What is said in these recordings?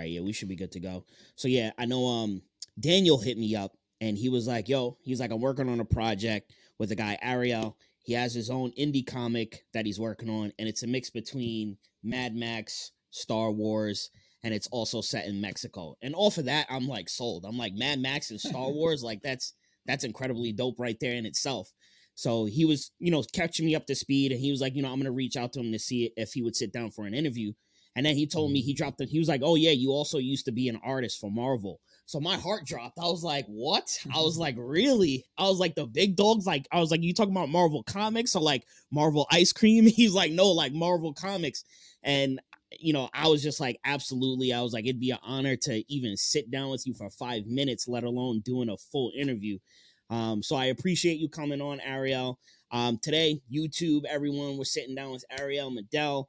right, yeah, we should be good to go. So yeah, I know Daniel hit me up and he was like, yo, he's like, I'm working on a project with a guy, Ariel. He has his own indie comic that he's working on, and it's a mix between Mad Max, Star Wars, and it's also set in Mexico. And off of that, I'm like sold. I'm like, Mad Max and Star Wars, like that's incredibly dope right there in itself. So he was, catching me up to speed, and he was like, I'm gonna reach out to him to see if he would sit down for an interview. And then he told me he was like, oh yeah, you also used to be an artist for Marvel. So my heart dropped. I was like, what? I was like, really? I was like, the big dogs? Like, I was like, you talking about Marvel Comics or like Marvel ice cream? He's like, no, like Marvel Comics. And, I was just like, absolutely. I was like, it'd be an honor to even sit down with you for 5 minutes, let alone doing a full interview. So I appreciate you coming on, Ariel. Today, YouTube, everyone, we're sitting down with Ariel Medel.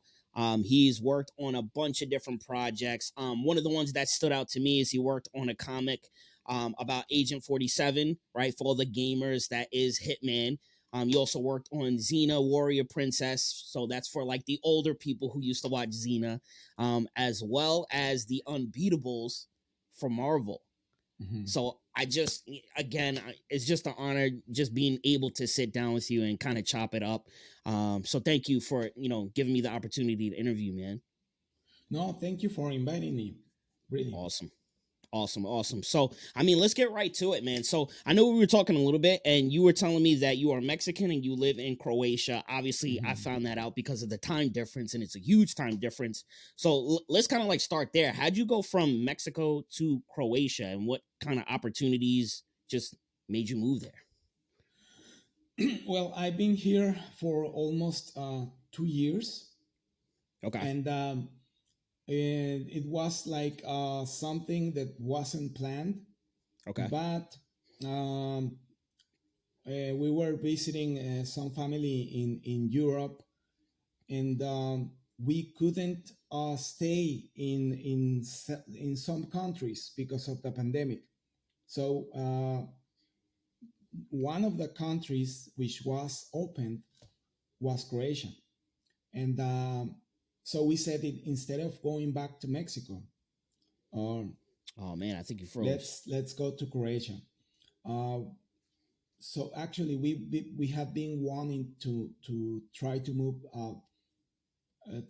He's worked on a bunch of different projects. One of the ones that stood out to me is he worked on a comic about Agent 47, right? For all the gamers, that is Hitman. He also worked on Xena, Warrior Princess. So that's for like the older people who used to watch Xena, as well as the Unbeatables for Marvel. So I just, again, it's just an honor just being able to sit down with you and kind of chop it up. So thank you for, giving me the opportunity to interview, man. No, thank you for inviting me. Really. Awesome. Awesome. So, I mean, let's get right to it, man. So, I know we were talking a little bit, and you were telling me that you are Mexican and you live in Croatia. Obviously, I Mhm. found that out because of the time difference, and it's a huge time difference. So, let's kind of like start there. How'd you go from Mexico to Croatia, and what kind of opportunities just made you move there? Well, I've been here for almost 2 years, Okay. and it was like something that wasn't planned, Okay. but um, we were visiting some family in Europe, and we couldn't stay in some countries because of the pandemic. So one of the countries which was open was Croatia, and so we said it, instead of going back to Mexico, um, Oh man, I think you froze. let's go to Croatia. Uh, so actually, we have been wanting to try to move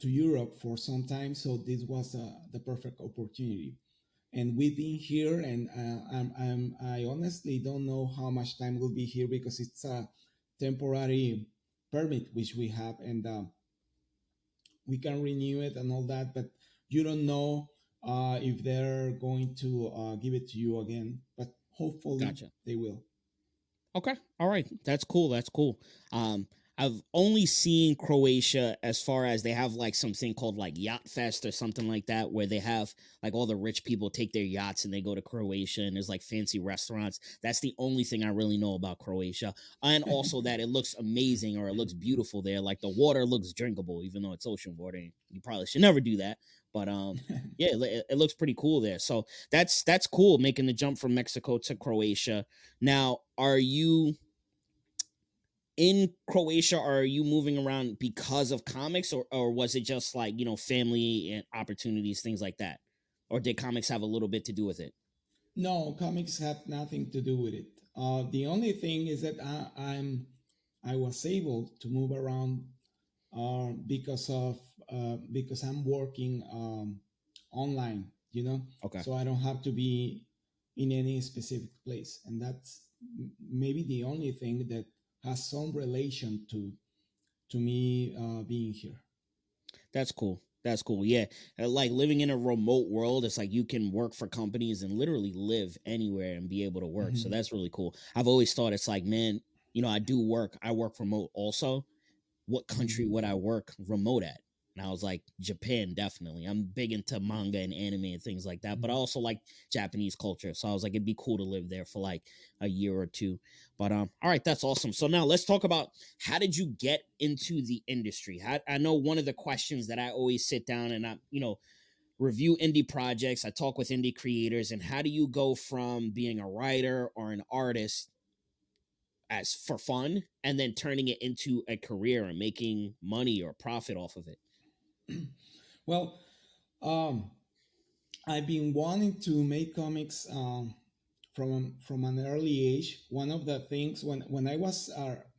to Europe for some time. So this was the perfect opportunity, and we've been here. And I honestly don't know how much time we'll be here because it's a temporary permit which we have, and we can renew it and all that, but you don't know if they're going to give it to you again. But hopefully Gotcha. they will. Okay. All right. That's cool. That's cool. Um, I've only seen Croatia as far as they have like something called like Yacht Fest or something like that, where they have like all the rich people take their yachts and they go to Croatia and there's like fancy restaurants. That's the only thing I really know about Croatia. And also that it looks amazing or it looks beautiful there. Like the water looks drinkable, even though it's ocean water. You probably should never do that. But yeah, it looks pretty cool there. So that's cool making the jump from Mexico to Croatia. Now, are you in Croatia? Or are you moving around because of comics, or was it just like, family and opportunities, things like that? Or did comics have a little bit to do with it? No, comics have nothing to do with it. The only thing is that I was able to move around because I'm working online, Okay. so I don't have to be in any specific place, and that's maybe the only thing that has some relation to me being here. That's cool. That's cool. Yeah. Like living in a remote world, it's like you can work for companies and literally live anywhere and be able to work. So Mhm. that's really cool. I've always thought it's like, man, I work remote also. What country Mhm. would I work remote at? And I was like, Japan, definitely. I'm big into manga and anime and things like that, but I Mhm. also like Japanese culture. So I was like, it'd be cool to live there for like a year or two. But all right, that's awesome. So now let's talk about, how did you get into the industry? I know one of the questions that I always sit down and review indie projects. I talk with indie creators, and how do you go from being a writer or an artist as for fun and then turning it into a career and making money or profit off of it? Well, um, I've been wanting to make comics from an early age. One of the things when I was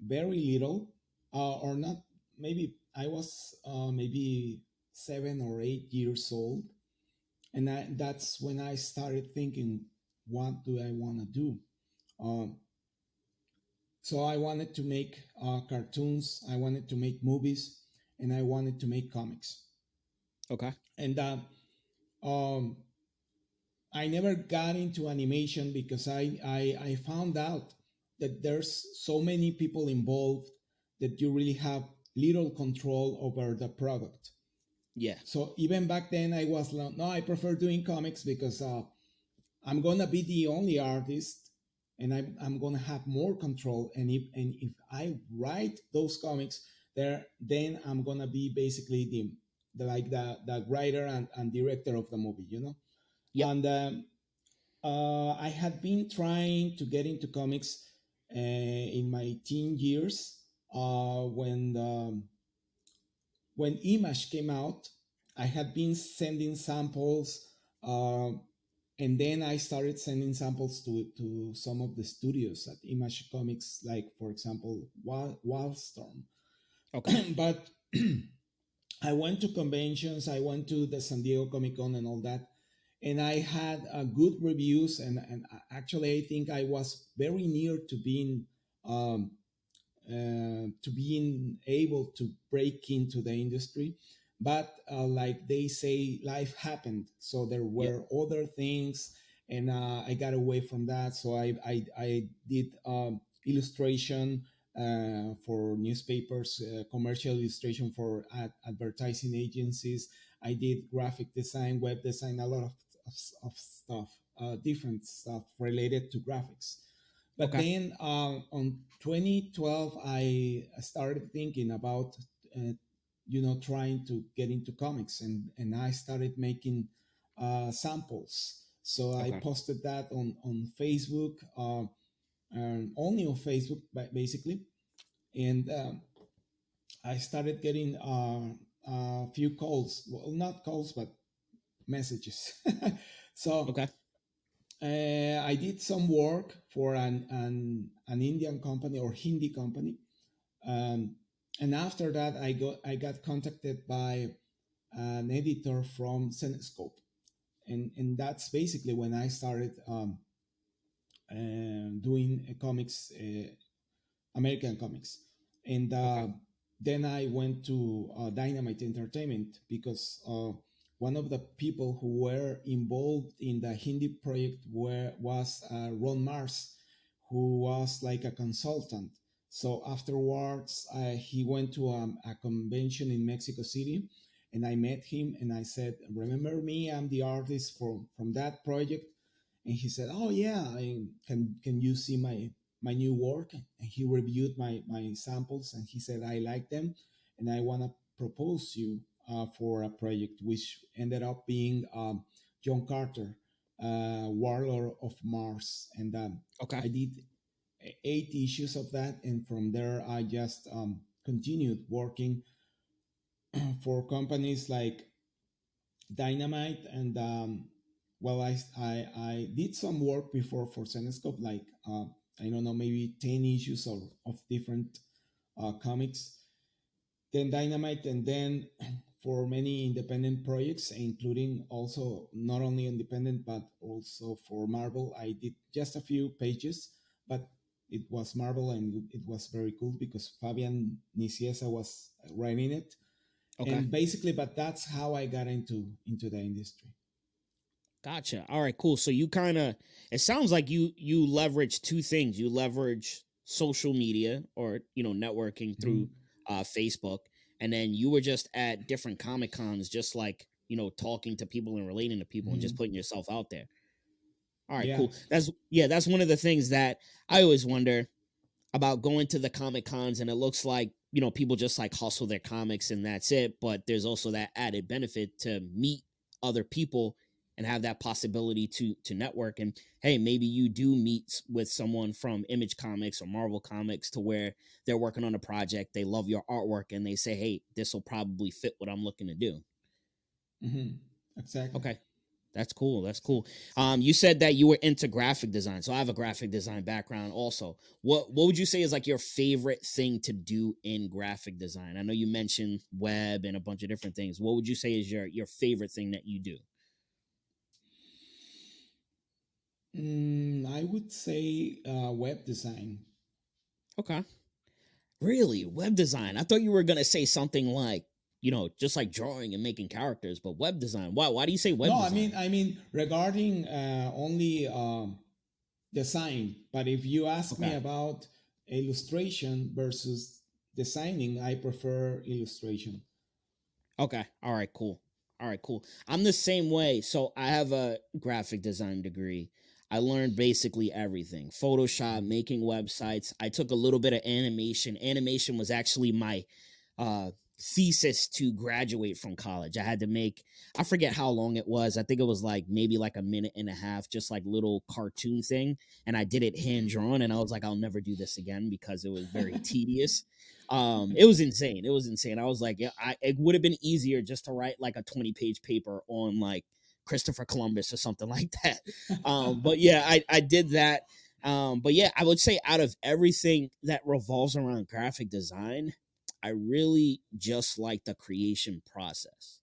very little, or not, maybe I was maybe 7 or 8 years old, and that's when I started thinking, what do I want to do? Um, so I wanted to make cartoons, I wanted to make movies, and I wanted to make comics. Okay. And um, I never got into animation because I found out that there's so many people involved that you really have little control over the product. Yeah. So even back then, I was like, no, I prefer doing comics because I'm gonna be the only artist, and I'm gonna have more control. And if I write those comics, then I'm gonna be basically the writer and director of the movie, you know. Yep. And I had been trying to get into comics in my teen years when Image came out. I had been sending samples, uh, and then I started sending samples to some of the studios at Image Comics, like for example, Wildstorm. Okay. But I went to conventions, I went to the San Diego Comic Con and all that, and I had good reviews. And actually, I think I was very near um, to being able to break into the industry. But like they say, life happened. So there Yep. were other things, and I got away from that. So I did illustration for newspapers, commercial illustration for advertising agencies. I did graphic design, web design, a lot of stuff, different stuff related to graphics. But Okay. then on 2012, I started thinking about, uh, trying to get into comics, and I started making samples. So I Okay. posted that on Facebook, only on Facebook, basically. And I started getting a few calls, well, not calls, but messages. So Okay. I did some work for an Indian company or Hindi company, um, and after that, I got contacted by an editor from Cenescope, and that's basically when I started doing comics, American comics. And Okay. then I went to Dynamite Entertainment because one of the people who were involved in the Hindi project was Ron Mars, who was like a consultant. So afterwards, he went to a convention in Mexico City, and I met him, and I said, "Remember me? I'm the artist from that project." And he said, "Oh yeah, can you see my new work?" And he reviewed my samples, and he said, "I like them, and I want to propose you for a project," which ended up being John Carter, Warlord of Mars. And Okay. I did 8 issues of that, and from there I just continued working for companies like Dynamite. And well, I did some work before for Cenescope, like I don't know, maybe 10 issues of different comics. Then Dynamite, and then for many independent projects, including also not only independent but also for Marvel. I did just a few pages, but it was Marvel, and it was very cool because Fabian Nicieza was writing it. Okay. And basically, but that's how I got into the industry. Gotcha. All right, cool. So you kind of, it sounds like you leverage two things. You leverage social media, or networking Mm-hmm. through Facebook, and then you were just at different Comic Cons, just like talking to people and relating to people and Mm-hmm. just putting yourself out there. All right, Yeah. cool. That's one of the things that I always wonder about going to the Comic Cons, and it looks like people just like hustle their comics and that's it, but there's also that added benefit to meet other people and have that possibility to network. And hey, maybe you do meet with someone from Image Comics or Marvel Comics to where they're working on a project, they love your artwork, and they say, hey, this will probably fit what I'm looking to do. Mm-hmm. Exactly. Okay. That's cool. That's cool. You said that you were into graphic design, so I have a graphic design background also. What would you say is like your favorite thing to do in graphic design? I know you mentioned web and a bunch of different things. What would you say is your favorite thing that you do? I would say web design. Okay. Really, web design. I thought you were gonna say something like, just like drawing and making characters, but web design. Why? Why do you say web No, design? I mean regarding only design. But if you ask me Okay. about illustration versus designing, I prefer illustration. Okay. All right. Cool. All right. Cool. I'm the same way. So I have a graphic design degree. I learned basically everything: Photoshop, making websites. I took a little bit of animation. Animation was actually my uh, thesis to graduate from college. I had to make, I forget how long it was. I think it was like maybe like a minute and a half, just like little cartoon thing. And I did it hand drawn. And I was like, I'll never do this again because it was very tedious. It was insane. It was insane. I was like, yeah, it would have been easier just to write like a 20-page paper on like Christopher Columbus or something like that. But yeah, I did that. But yeah, I would say out of everything that revolves around graphic design, I really just like the creation process,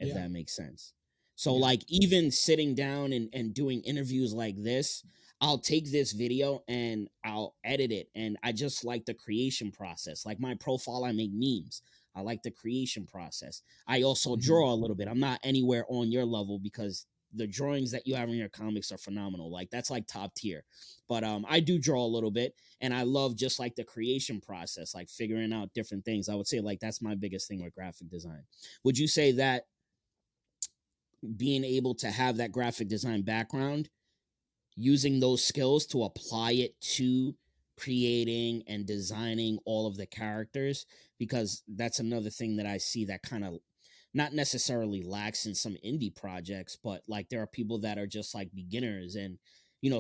if Yeah, that makes sense. So yeah. like even sitting down and doing interviews like this, I'll take this video and I'll edit it. And I just like the creation process. Like my profile, I make memes. I like the creation process. I also Mhm. draw a little bit. I'm not anywhere on your level because the drawings that you have in your comics are phenomenal. Like that's like top tier. But I do draw a little bit and I love just like the creation process, like figuring out different things. I would say like that's my biggest thing with graphic design. Would you say that being able to have that graphic design background, using those skills to apply it to creating and designing all of the characters, because that's another thing that I see that kind of not necessarily lacks in some indie projects, but like there are people that are just like beginners, and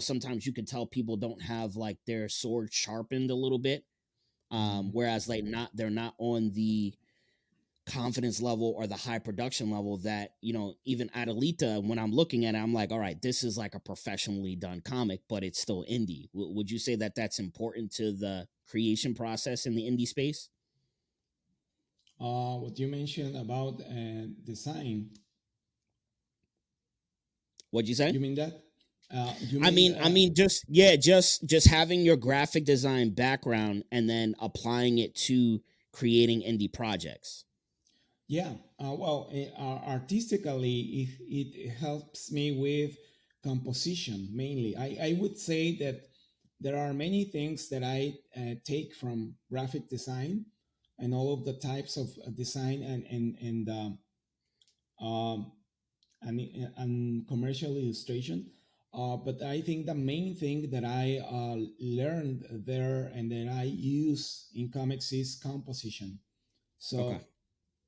sometimes you can tell people don't have like their sword sharpened a little bit, Mhm. whereas like not they're not on the confidence level or the high production level that even Adelita, when I'm looking at it, I'm like, all right, this is like a professionally done comic, but it's still indie. Would you say that that's important to the creation process in the indie space? What you mentioned about design, What'd you say? you mean that? You I mean mean, I mean, just yeah, just having your graphic design background and then applying it to creating indie projects. yeah, well, artistically, it helps me with composition mainly. I would say that there are many things that I take from graphic design and all of the types of design um, and commercial illustration. But I think the main thing that I learned there and that I use in comics is composition. Okay. So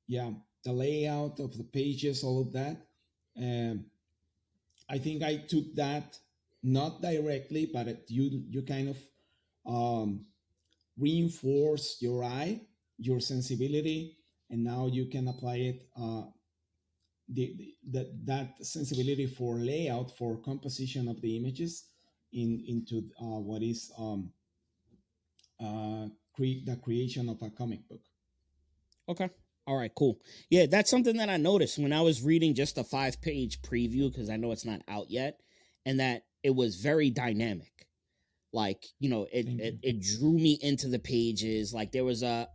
yeah, the layout of the pages, all of that. Um, I think I took that not directly, but you kind of um, reinforce your eye, your sensibility, and now you can apply it. That sensibility for layout, for composition of the images into what is the creation of a comic book. Okay. All right, cool. Yeah, that's something that I noticed when I was reading just a 5-page preview, because I know it's not out yet, and that it was very dynamic. Like, Thank you. it drew me into the pages. Like there was a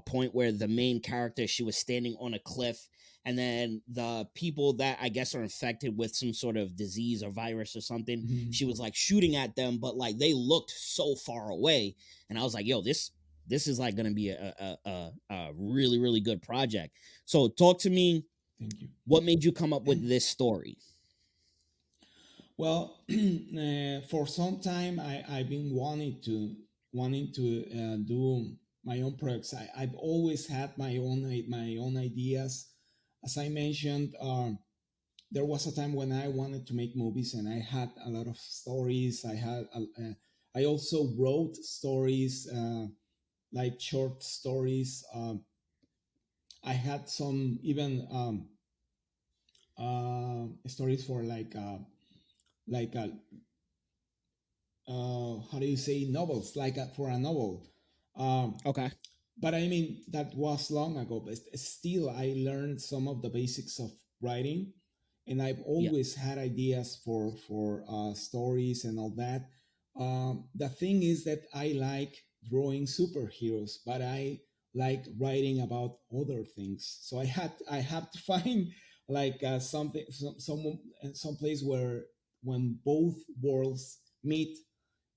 point where the main character, she was standing on a cliff, and then the people that I guess are infected with some sort of disease or virus or something, Mhm. she was like shooting at them, but like they looked so far away, and I was like, yo, this is like going to be a really really good project. So talk to me, Thank you. what made you come up with this story? Well, for some time I've been wanting to do my own projects. I've always had my own ideas. As I mentioned, there was a time when I wanted to make movies, and I had a lot of stories. I also wrote stories, like short stories. I had some even stories for like how do you say, novels, like for a novel. Um, Okay. but I mean, that was long ago. But still, I learned some of the basics of writing, and I've Yeah. always had ideas for stories and all that. The thing is that I like drawing superheroes, but I like writing about other things. So I have to find like something, some place where when both worlds meet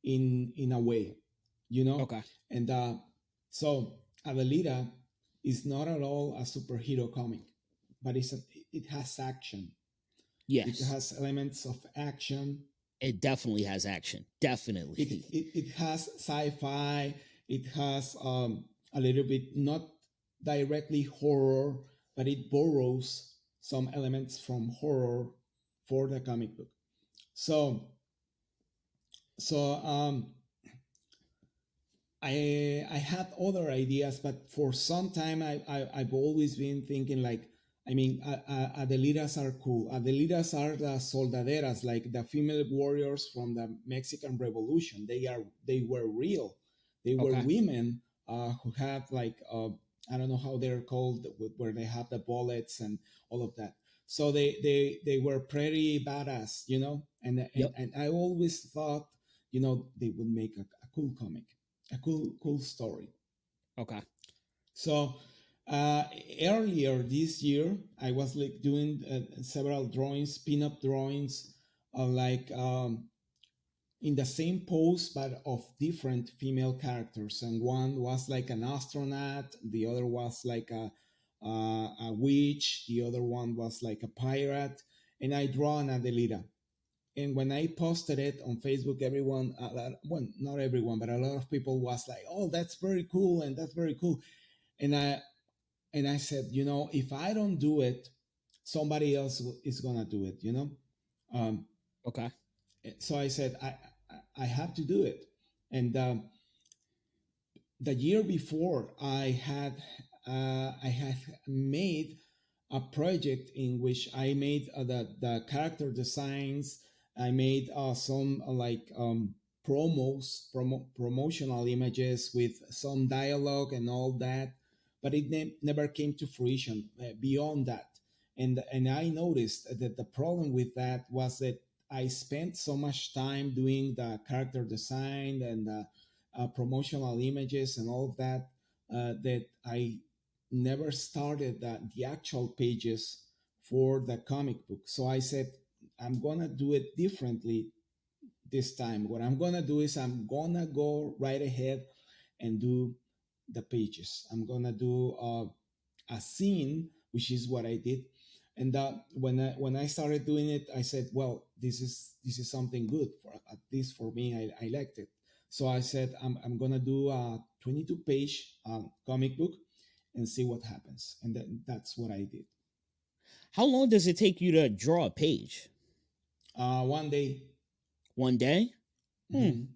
in a way, you know. Okay. And so Adelita is not at all a superhero comic, but it has action. It Yes. has elements of action. It definitely has action. It Definitely. it, it has sci-fi. It has a little bit, not directly horror, but it borrows some elements from horror for the comic book. So so I had other ideas, but for some time I've always been thinking like, I mean, Adelitas are cool. Adelitas are the soldaderas, like the female warriors from the Mexican Revolution. They were real. They were Okay. women who have like I don't know how they're called, where they have the bullets and all of that. So they were pretty badass, you know. Yep. And I always thought, you know, they would make a cool comic, a cool story. Okay. So uh, earlier this year, I was like doing several drawings, pin-up drawings, like in the same pose but of different female characters. And one was like an astronaut, the other was like a witch, the other one was like a pirate, and I draw an Adelita. And when I posted it on Facebook, everyone, well, not everyone, but a lot of people was like, "Oh, that's very cool," and "That's very cool." And I said, you know, if I don't do it, somebody else is gonna do it, you know. Um, Okay. so I said, I have to do it. And the year before, I had made a project in which I made the character designs. I made some promotional images with some dialogue and all that, but it never came to fruition beyond that. And I noticed that the problem with that was that I spent so much time doing the character design and promotional images and all of that, that I never started the actual pages for the comic book. So I said, I'm gonna do it differently this time. What I'm gonna do is I'm gonna go right ahead and do the pages. I'm gonna do a scene, which is what I did. And when I started doing it, I said, well, this is something good, for at least for me. I liked it. So I said, I'm gonna do a 22 page comic book and see what happens. And that's what I did. How long does it take you to draw a page? One day. One day? Hmm. Mhm.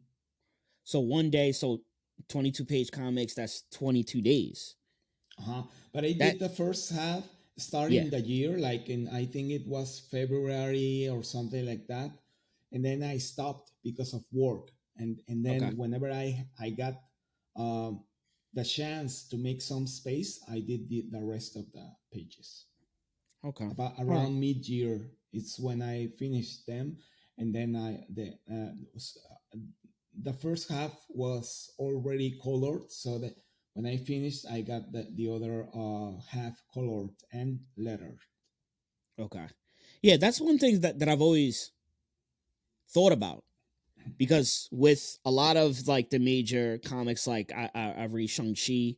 So one day, so 22-page comics, that's 22 days. Uh-huh. But I That, did the first half yeah. starting the year, like in, I think it was February or something like that, and then I stopped because of work. And Okay. then whenever I got um, the chance to make some space, I did the rest of the pages. Okay. About All right. around mid year, it's when I finished them, and then the first half was already colored, so that when I finished, I got the other half colored and lettered. Okay. Yeah, that's one thing that I've always thought about, because with a lot of like the major comics, like I've read Shang-Chi.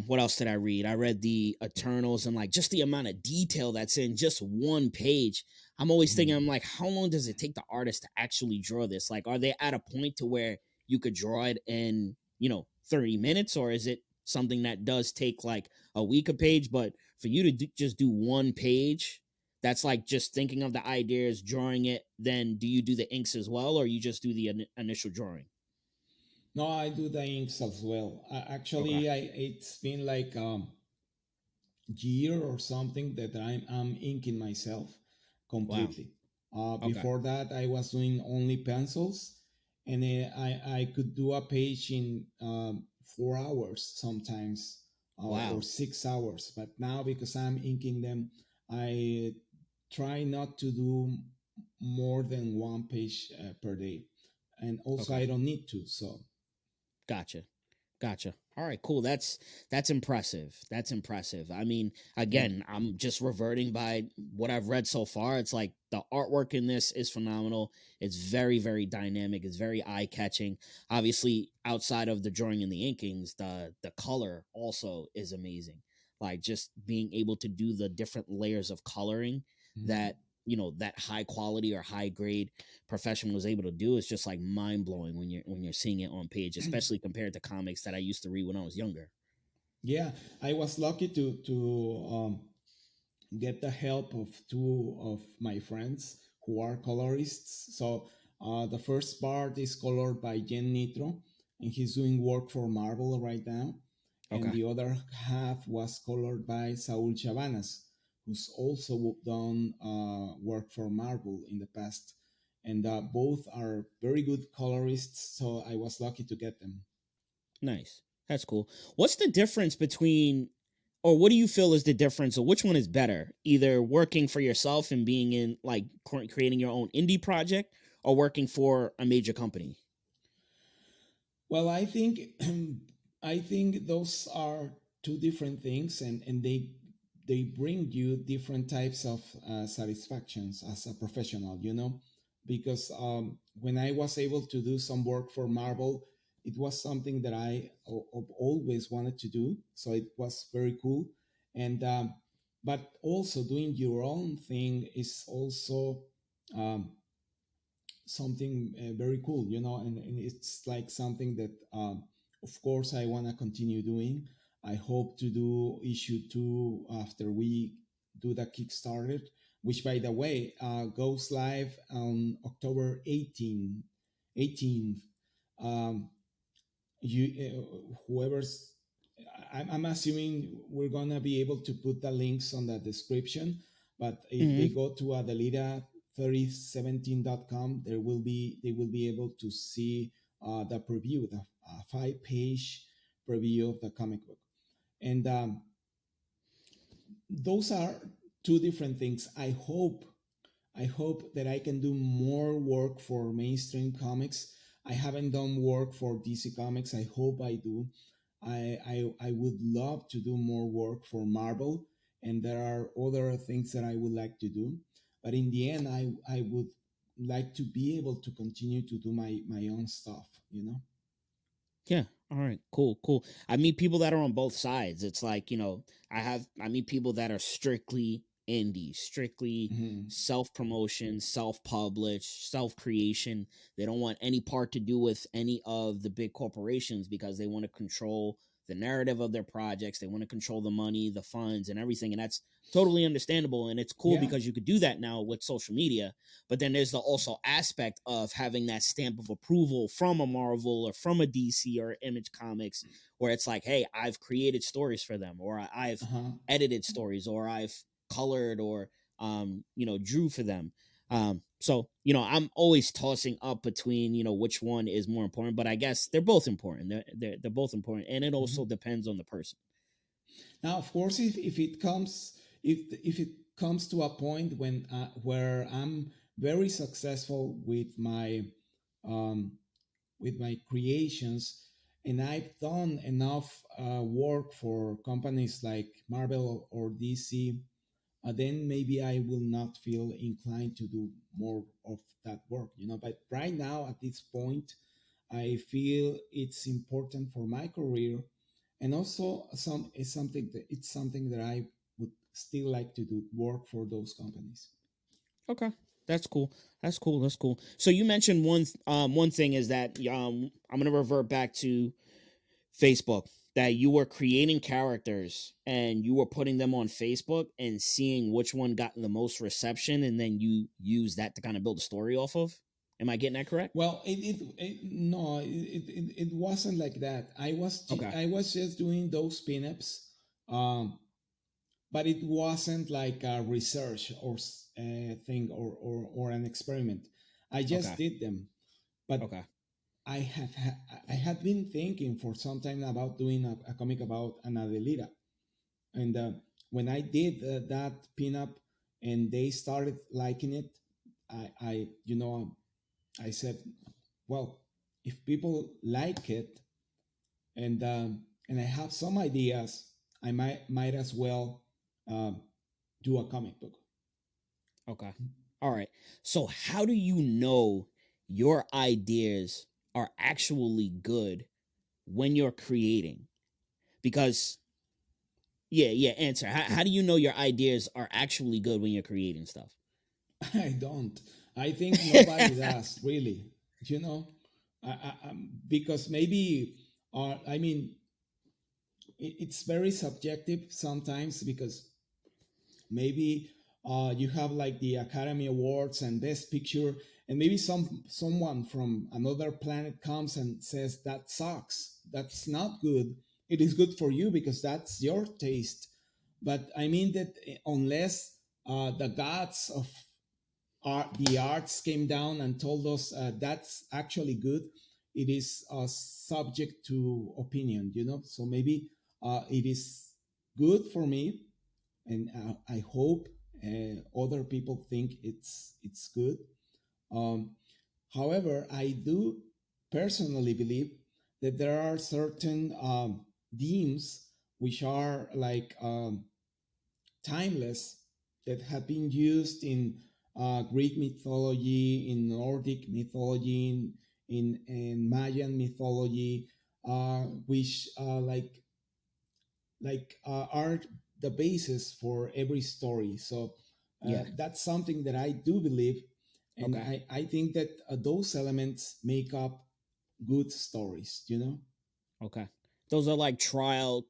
What else did I read? I read the Eternals, and like just the amount of detail that's in just one page. I'm always thinking, I'm like, how long does it take the artist to actually draw this? Like, are they at a point to where you could draw it in, 30 minutes, or is it something that does take like a week a page? But for you to just do one page, that's like just thinking of the ideas, drawing it. Then do you do the inks as well, or you just do the initial drawing? No, I do the inks as well. Okay. Actually, it's been like year or something that I'm inking myself Wow. completely. Okay. Before that, I was doing only pencils, and I could do a page in 4 hours sometimes, or Wow. 6 hours. But now, because I'm inking them, I try not to do more than one page per day, and also Okay. I don't need to. So Gotcha. Gotcha. All right, cool. That's impressive. That's impressive. I mean, yeah. again, I'm just reverting by what I've read so far. It's like the artwork in this is phenomenal. It's very, very dynamic. It's very eye catching. Obviously, outside of the drawing and the inkings, the color also is amazing. Like just being able to do the different layers of coloring Mhm. that that high quality or high grade profession was able to do is just like mind blowing when you're seeing it on page, especially compared to comics that I used to read when I was younger. Yeah, I was lucky to get the help of two of my friends who are colorists. So the first part is colored by Jen Nitro, and he's doing work for Marvel right now. And Okay, the other half was colored by Saul Chabanas, who's also done work for Marvel in the past. And both are very good colorists, so I was lucky to get them. nice. That's cool. What's the difference between, or what do you feel is the difference, or which one is better? Either working for yourself and being in like creating your own indie project, or working for a major company. Well, I think I think those are two different things, and they bring you different types of satisfactions as a professional. Because when I was able to do some work for Marvel, it was something that always wanted to do. So it was very cool, and but also doing your own thing is also. Um, Something very cool, and it's like something that, of course, I want to continue doing. I hope to do issue 2 after we do the Kickstarter, which, by the way, goes live on October 18th. Um, whoever's I'm assuming we're gonna be able to put the links on the description, but if they Mm-hmm. go to Adelita 3017.com, they will be able to see the preview, the 5-page preview of the comic book. And those are two different things. I hope that I can do more work for mainstream comics. I haven't done work for DC Comics. I hope I do. I would love to do more work for Marvel, and there are other things that I would like to do. But in the end, I would like to be able to continue to do my own stuff. Yeah. All right. Cool. Cool. I meet people that are on both sides. It's like, I meet people that are strictly indie, strictly Mhm. self promotion, self publish, self creation. They don't want any part to do with any of the big corporations because they want to control the narrative of their projects. They want to control the money, the funds, and everything. And that's totally understandable. And it's cool Yeah. because you could do that now with social media. But then there's the also aspect of having that stamp of approval from a Marvel or from a DC or Image Comics, where it's like, hey, I've created stories for them, or I've Uh-huh. edited stories, or I've colored or drew for them. So I'm always tossing up between which one is more important, but I guess they're both important. They're both important, and it Mhm. also depends on the person. Now, of course, if it comes to a point where I'm very successful um, with my creations, and I've done enough work for companies like Marvel or DC, then maybe I will not feel inclined to do more of that work. But right now, at this point, I feel it's important for my career, and also it's something that I would still like to do work for those companies. Okay. That's cool. That's cool. That's cool. So you mentioned one thing is that I'm gonna revert back to Facebook, that you were creating characters and you were putting them on Facebook and seeing which one got the most reception, and then you use that to kind of build a story off of. Am I getting that correct? Well, no, it wasn't like that. Okay. I was just doing those pinups. Um, but it wasn't like a research or thing, or an experiment. I just Okay. did them. But Okay. I had been thinking for some time about doing a comic about an Adelita, and when I did that pinup and they started liking it, I I said, well, if people like it, and I have some ideas, I might as well um, do a comic book. Okay. All right. So how do you know your ideas are actually good when you're creating? Because yeah, answer. How do you know your ideas are actually good when you're creating stuff? I don't. I think nobody does really. You know, because maybe, I mean, it's very subjective sometimes, because maybe you have like the Academy Awards and Best Picture, and maybe someone from another planet comes and says that sucks, that's not good. It is good for you because that's your taste, but I mean that unless the gods of the arts came down and told us that's actually good, it is subject to opinion, so maybe it is good for me, and I hope other people think it's good. Um, However, I do personally believe that there are certain themes which are like timeless, that have been used in Greek mythology, in Nordic mythology, in Mayan mythology, which are the basis for every story. So Yeah. that's something that I do believe, and Okay. I think that those elements make up good stories. Okay. Those are like trial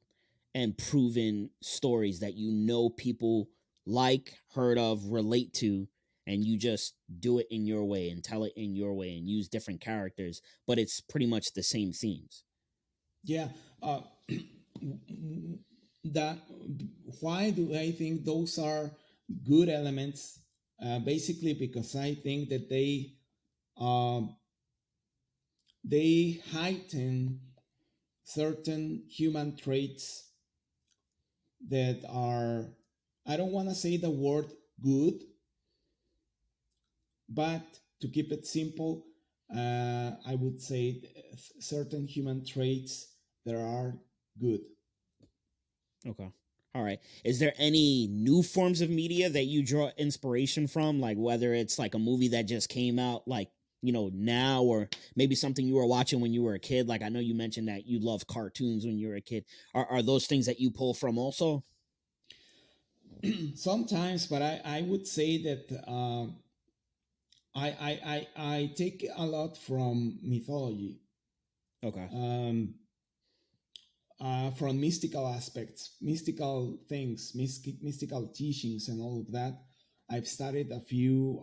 and proven stories that you know people like, heard of, relate to, and you just do it in your way and tell it in your way and use different characters, but it's pretty much the same themes. Yeah. Uh, that Why do I think those are good elements? Basically, because I think that um, they heighten certain human traits that are, I don't want to say the word good, but to keep it simple, I would say certain human traits that are good. Okay. All right. Is there any new forms of media that you draw inspiration from? Like whether it's like a movie that just came out, like, now, or maybe something you were watching when you were a kid? Like I know you mentioned that you love cartoons when you were a kid. Are those things that you pull from also? Sometimes, but I would say that I take a lot from mythology, Okay. um, from mystical aspects, mystical things, mystical teachings, and all of that. I've studied a few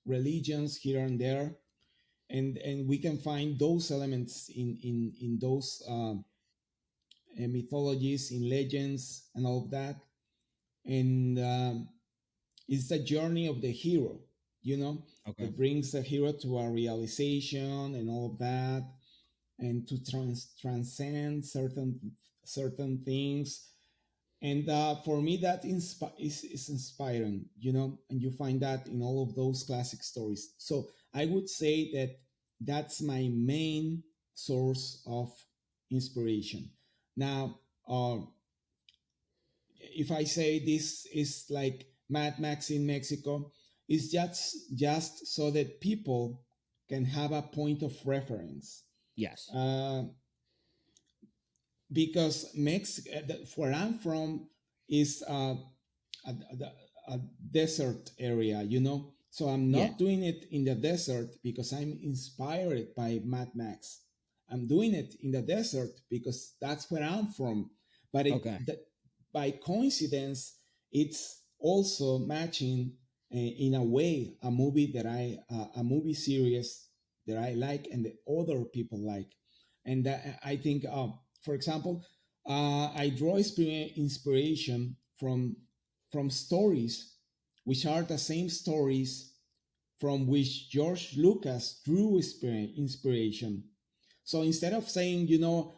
religions here and there, and we can find those elements in those mythologies, in legends, and all of that. And it's the journey of the hero, Okay. that brings the hero to a realization and all of that, and to transcend certain things. And for me, that is inspiring, and you find that in all of those classic stories. So I would say that that's my main source of inspiration. Now, if I say this is like Mad Max in Mexico, it's just so that people can have a point of reference. Yes. Uh, because where I'm from, is a, a desert area, So I'm Yeah. not doing it in the desert because I'm inspired by Mad Max. I'm doing it in the desert because that's where I'm from. But Okay. by coincidence, it's also matching in a way a movie series that I like and that other people like. And I think, for example, I draw inspiration from stories which are the same stories from which George Lucas drew inspiration. So instead of saying,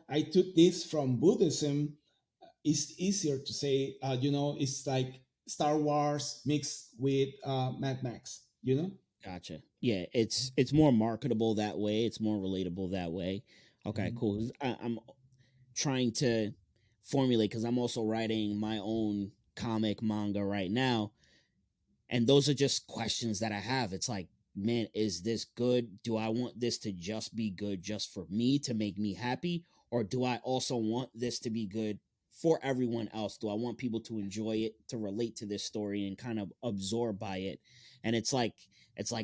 I took this from Buddhism, it's easier to say, it's like Star Wars mixed with Mad Max, Gotcha. Yeah, it's more marketable that way. It's more relatable that way. Okay, Mhm. cool. I'm trying to formulate because I'm also writing my own comic manga right now, and those are just questions that I have. It's like, man, is this good? Do I want this to just be good just for me to make me happy? Or do I also want this to be good for everyone else? Do I want people to enjoy it, to relate to this story and kind of absorb by it? And it's like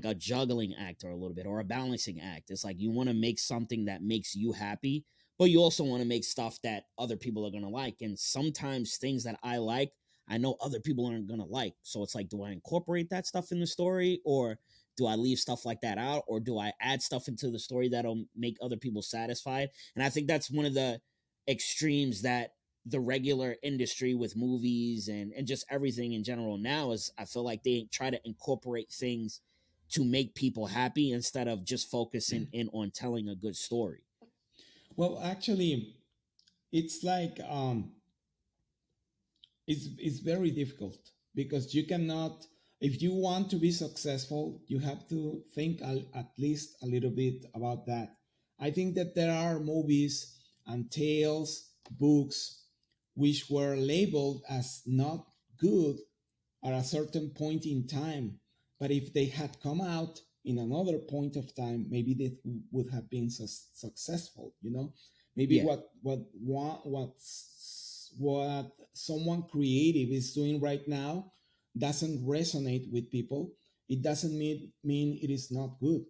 a juggling act or a little bit or a balancing act. It's like you want to make something that makes you happy, but you also want to make stuff that other people are gonna like. And sometimes things that I like I know other people aren't gonna like. So it's like, do I incorporate that stuff in the story, or do I leave stuff like that out, or do I add stuff into the story that'll make other people satisfied? And I think that's one of the extremes that the regular industry with movies and just everything in general now is. I feel like they try to incorporate things to make people happy instead of just focusing in on telling a good story. Well, actually, it's like it's very difficult because you cannot, if you want to be successful, you have to think at least a little bit about that. I think that there are movies and tales, books, which were labeled as not good at a certain point in time. But if they had come out in another point of time, maybe they would have been successful. Maybe Yeah, what someone creative is doing right now doesn't resonate with people. It doesn't mean it is not good.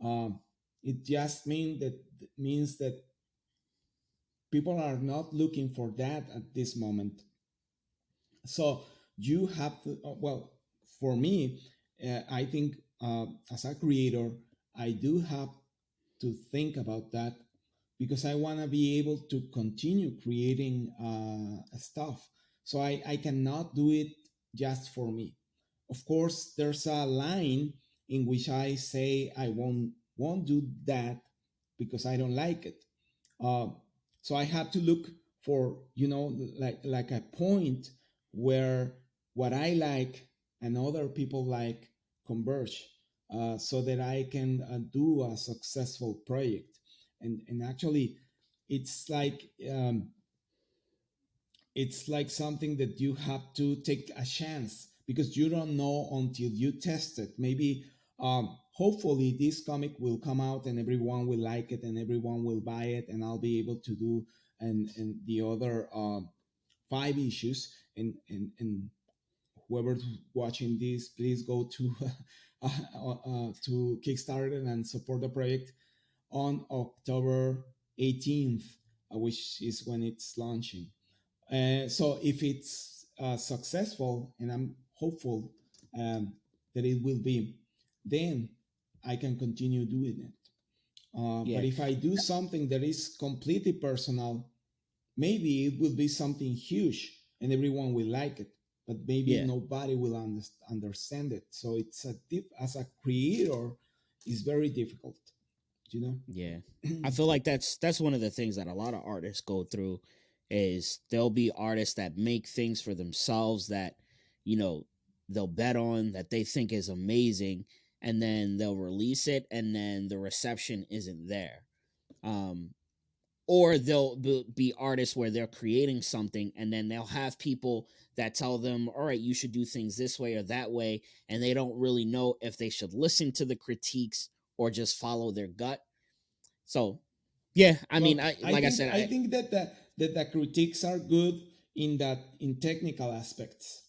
Um, it just means that people are not looking for that at this moment. So you have to, well, for me, I think as a creator, I do have to think about that because I want to be able to continue creating stuff. So I cannot do it just for me. Of course, there's a line in which I say I won't do that because I don't like it. Uh, so I had to look for, like a point where what I like and other people like converge, so that I can do a successful project. And actually, it's like um, it's like something that you have to take a chance because you don't know until you test it. Maybe, hopefully, this comic will come out and everyone will like it and everyone will buy it, and I'll be able to do and the other 5 issues. And whoever's watching this, please go to to Kickstarter and support the project on October 18th, which is when it's launching. So if it's successful, and I'm hopeful that it will be, then I can continue doing it. But yeah, if I do something that is completely personal, maybe it will be something huge and everyone will like it, but maybe yeah. nobody will understand it. So it's as a creator, it's very difficult, you know. Yeah. I feel like that's one of the things that a lot of artists go through is there'll be artists that make things for themselves that, you know, they'll bet on that they think is amazing and then they'll release it and then the reception isn't there. Um or they'll be artists where they're creating something and then they'll have people that tell them, all right, you should do things this way or that way, and they don't really know if they should listen to the critiques or just follow their gut. So, yeah, I mean, Well, I I like I think said, I think that the critiques are good in technical aspects.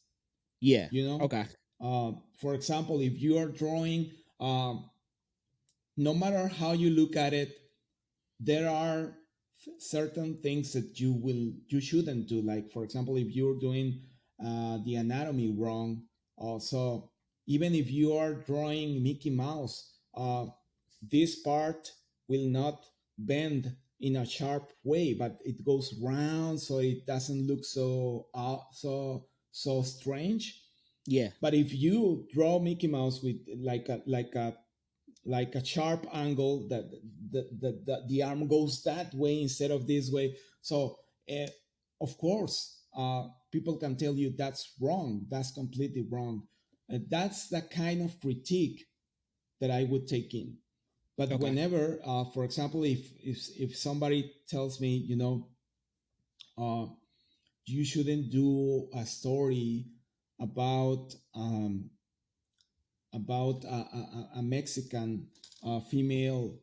yeah, You know, okay, for example, if you are drawing, no matter how you look at it, there are certain things that you shouldn't do. Like, for example, if you're doing the anatomy wrong, also, even if you are drawing Mickey Mouse, this part will not bend in a sharp way, but it goes round, so it doesn't look so strange. Yeah. But if you draw Mickey Mouse with like a sharp angle that the arm goes that way instead of this way, so uh, of course people can tell you that's wrong, that's completely wrong. That's the kind of critique that I would take in. But Okay. whenever, for example, if somebody tells me, uh, you shouldn't do a story about a Mexican female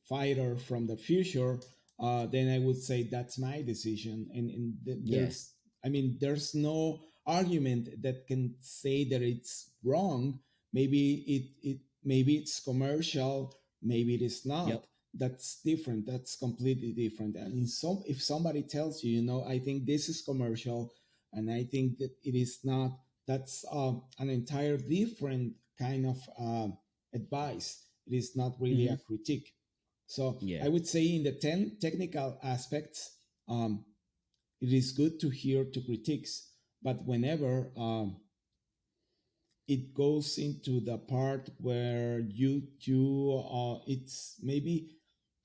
fighter from the future, then I would say that's my decision. And Yeah. I mean, there's no argument that can say that it's wrong. Maybe it's commercial, maybe it is Yep. not. That's different. That's completely different. And if somebody tells you, I think this is commercial, and I think that it is not, that's an entire different kind of advice. It is not really Mm-hmm. a critique. So Yeah. I would say in the 10 technical aspects, it is good to hear to critiques, but whenever it goes into the part where it's maybe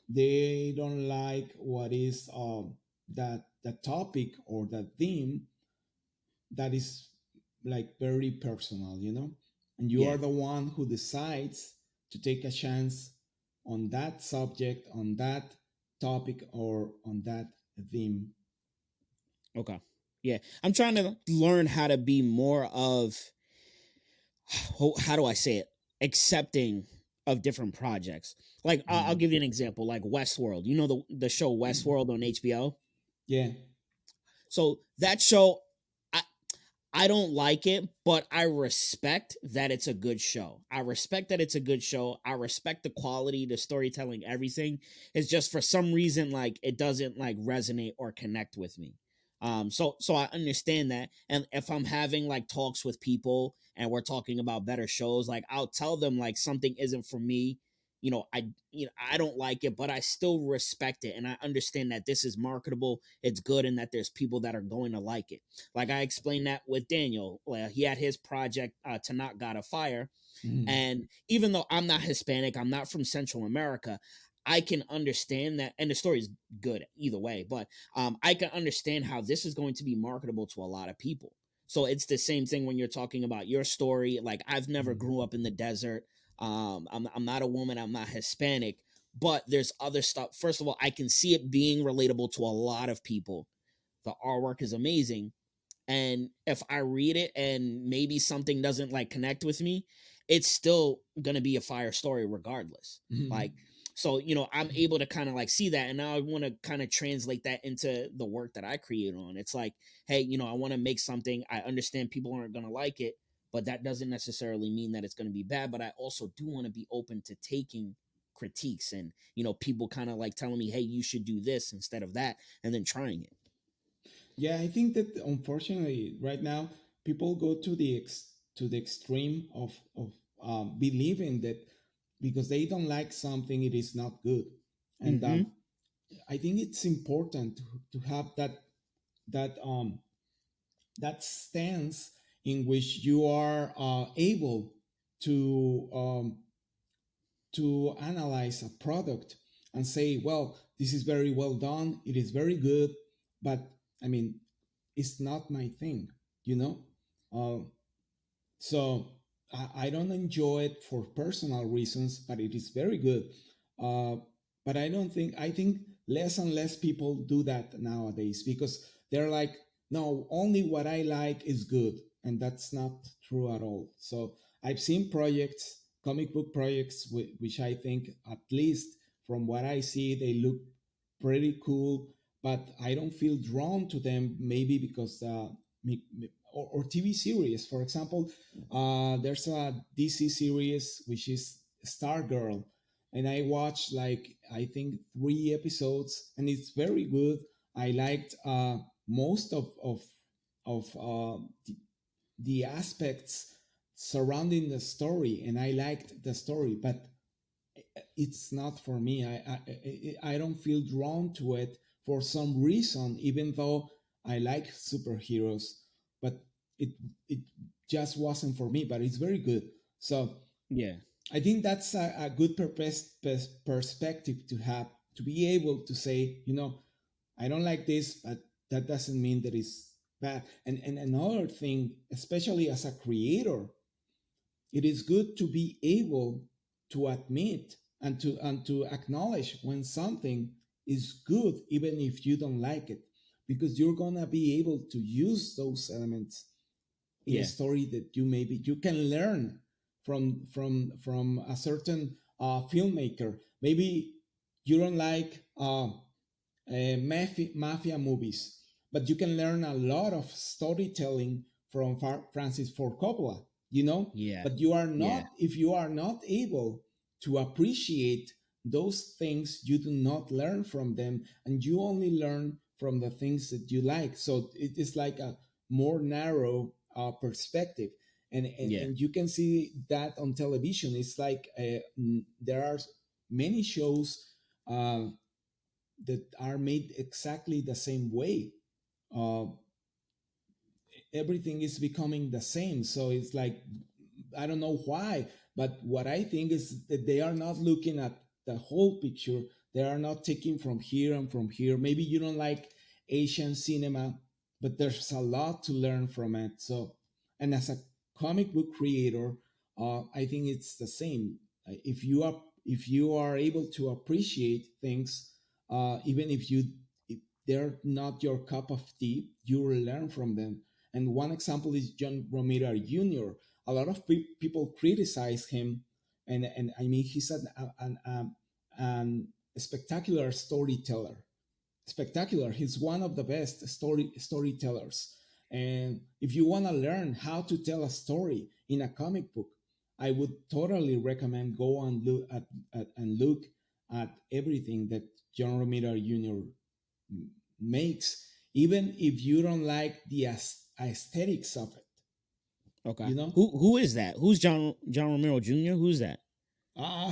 they don't like what is that the topic or the theme, that is like very personal, and you Yeah. are the one who decides to take a chance on that subject, on that topic, or on that theme. Okay. Yeah. I'm trying to learn how to be more of, how do I say it? Accepting of different projects. Like I'll Mm. give you an example, like Westworld. You know the show Westworld on HBO? Yeah. So that show, I I don't like it, but I respect that it's a good show. I respect that it's a good show. I respect the quality, the storytelling, everything. It's just for some reason like it doesn't like resonate or connect with me. So I understand that. And if I'm having like talks with people and we're talking about better shows, like I'll tell them like something isn't for me. I don't like it, but I still respect it and I understand that this is marketable, it's good, and that there's people that are going to like it. Like I explained that with Daniel. He had his project, To Not God of Fire. Mm. And even though I'm not Hispanic, I'm not from Central America, I can understand that. And the story is good either way, but I can understand how this is going to be marketable to a lot of people. So it's the same thing when you're talking about your story. Like I've never Mm. grew up in the desert. I'm not a woman. I'm not Hispanic. But there's other stuff. First of all, I can see it being relatable to a lot of people. The artwork is amazing, and if I read it and maybe something doesn't like connect with me, it's still gonna be a fire story regardless. Mm. Like, so I'm able to kind of like see that, and now I want to kind of translate that into the work that I create on. It's like, hey, I want to make something. I understand people aren't gonna like it, but that doesn't necessarily mean that it's gonna be bad. But I also do want to be open to taking critiques and people kind of like telling me, hey, you should do this instead of that, and then trying it. Yeah, I think that unfortunately right now people go to the extreme of believing that because they don't like something, it is not good. And Mm-hmm. I think it's important to have that that stance in which you are able to analyze a product and say, well, this is very well done, it is very good, but I mean, it's not my thing, you know. So I don't enjoy it for personal reasons, but it is very good. Uh, but I think less and less people do that nowadays because they're like, no, only what I like is good. And that's not true at all. So I've seen projects, comic book projects, which I think, at least from what I see, they look pretty cool, but I don't feel drawn to them, maybe because or TV series. For example, there's a DC series which is Stargirl, and I watched like I think 3 episodes, and it's very good. I liked most of the aspects surrounding the story, and I liked the story, but it's not for me. I don't feel drawn to it for some reason, even though I like superheroes. But it it just wasn't for me, but it's very good. So Yeah. I think that's a good perspective to have, to be able to say, I don't like this, but that doesn't mean that it's bad. And another thing, especially as a creator, it is good to be able to admit and to acknowledge when something is good, even if you don't like it, because you're gonna be able to use those elements in a Yeah. story that you can learn from a certain filmmaker. Maybe you don't like mafia movies, but you can learn a lot of storytelling from Francis Ford Coppola, Yeah. But you are Yeah. not, if you are not able to appreciate those things, you do not learn from them, and you only learn from the things that you like. So it is like a more narrow perspective. Yeah. And you can see that on television. It's like there are many shows uh, that are made exactly the same way. Uh, Everything is becoming the same. So it's like, I don't know why, but what I think is that they are not looking at the whole picture. They are not taking from here and from here. Maybe you don't like Asian cinema, but there's a lot to learn from it. So, and as a comic book creator, I think it's the same. If you are able to appreciate things, even if they're not your cup of tea, you will learn from them. And one example is John Romero Jr. A lot of people criticize him, and I mean he's an spectacular storyteller. Spectacular. He's one of the best storytellers. And if you want to learn how to tell a story in a comic book, I would totally recommend go and look at everything that John Romero Jr. makes, even if you don't like the aesthetics of it. Okay. You know, Who is that? Who's John Romero Jr.? Who's that?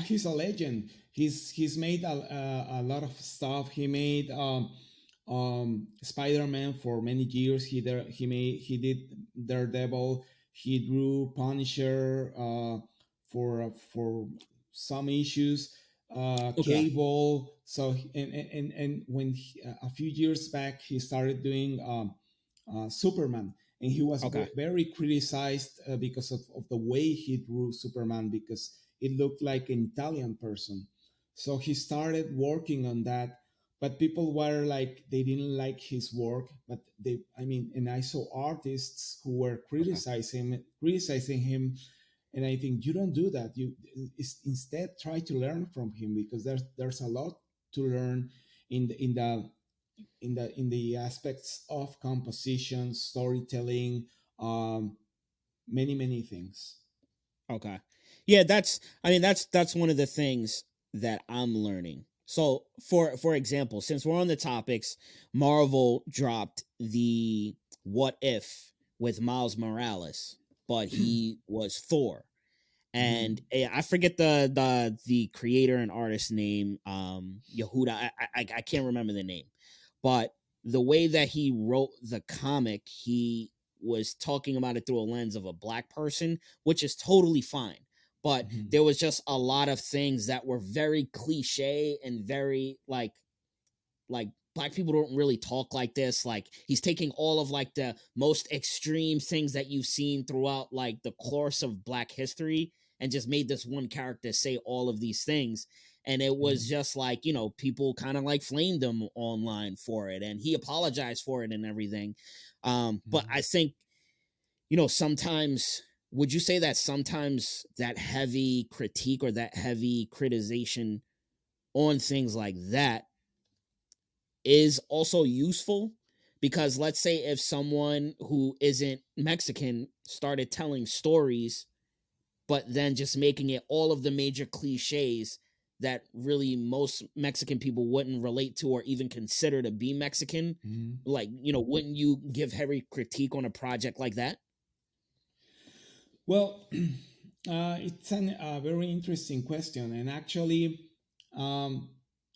he's a legend. He's made a lot of stuff. He made Spider-Man for many years. He did Daredevil. He drew Punisher for some issues. Okay. Cable. So and when a few years back he started doing Superman, and he was Okay. very criticized because of the way he drew Superman, because it looked like an Italian person. So he started working on that, but people were like, they didn't like his work. But I mean, and I saw artists who were Okay. criticizing him, and I think you don't do that. You instead try to learn from him, because there's a lot to learn in the aspects of composition, storytelling, um, many things. Okay. Yeah, that's one of the things that I'm learning. So for example, since we're on the topics, Marvel dropped the What If with Miles Morales, but he was Thor. And Mhm, I forget the creator and artist name, Yehuda. I can't remember the name, but the way that he wrote the comic, he was talking about it through a lens of a black person, which is totally fine. But mhm, there was just a lot of things that were very cliche and very like black people don't really talk like this. Like he's taking all of like the most extreme things that you've seen throughout like the course of black history and just made this one character say all of these things. And it was mhm, just like, people kind of like flamed him online for it, and he apologized for it and everything. But mhm. I think, sometimes, would you say that sometimes that heavy critique or that heavy criticization on things like that is also useful? Because let's say if someone who isn't Mexican started telling stories, but then just making it all of the major cliches that really most Mexican people wouldn't relate to or even consider to be Mexican, Mhm. like, wouldn't you give heavy critique on a project like that? Well, it's a very interesting question, and actually, um,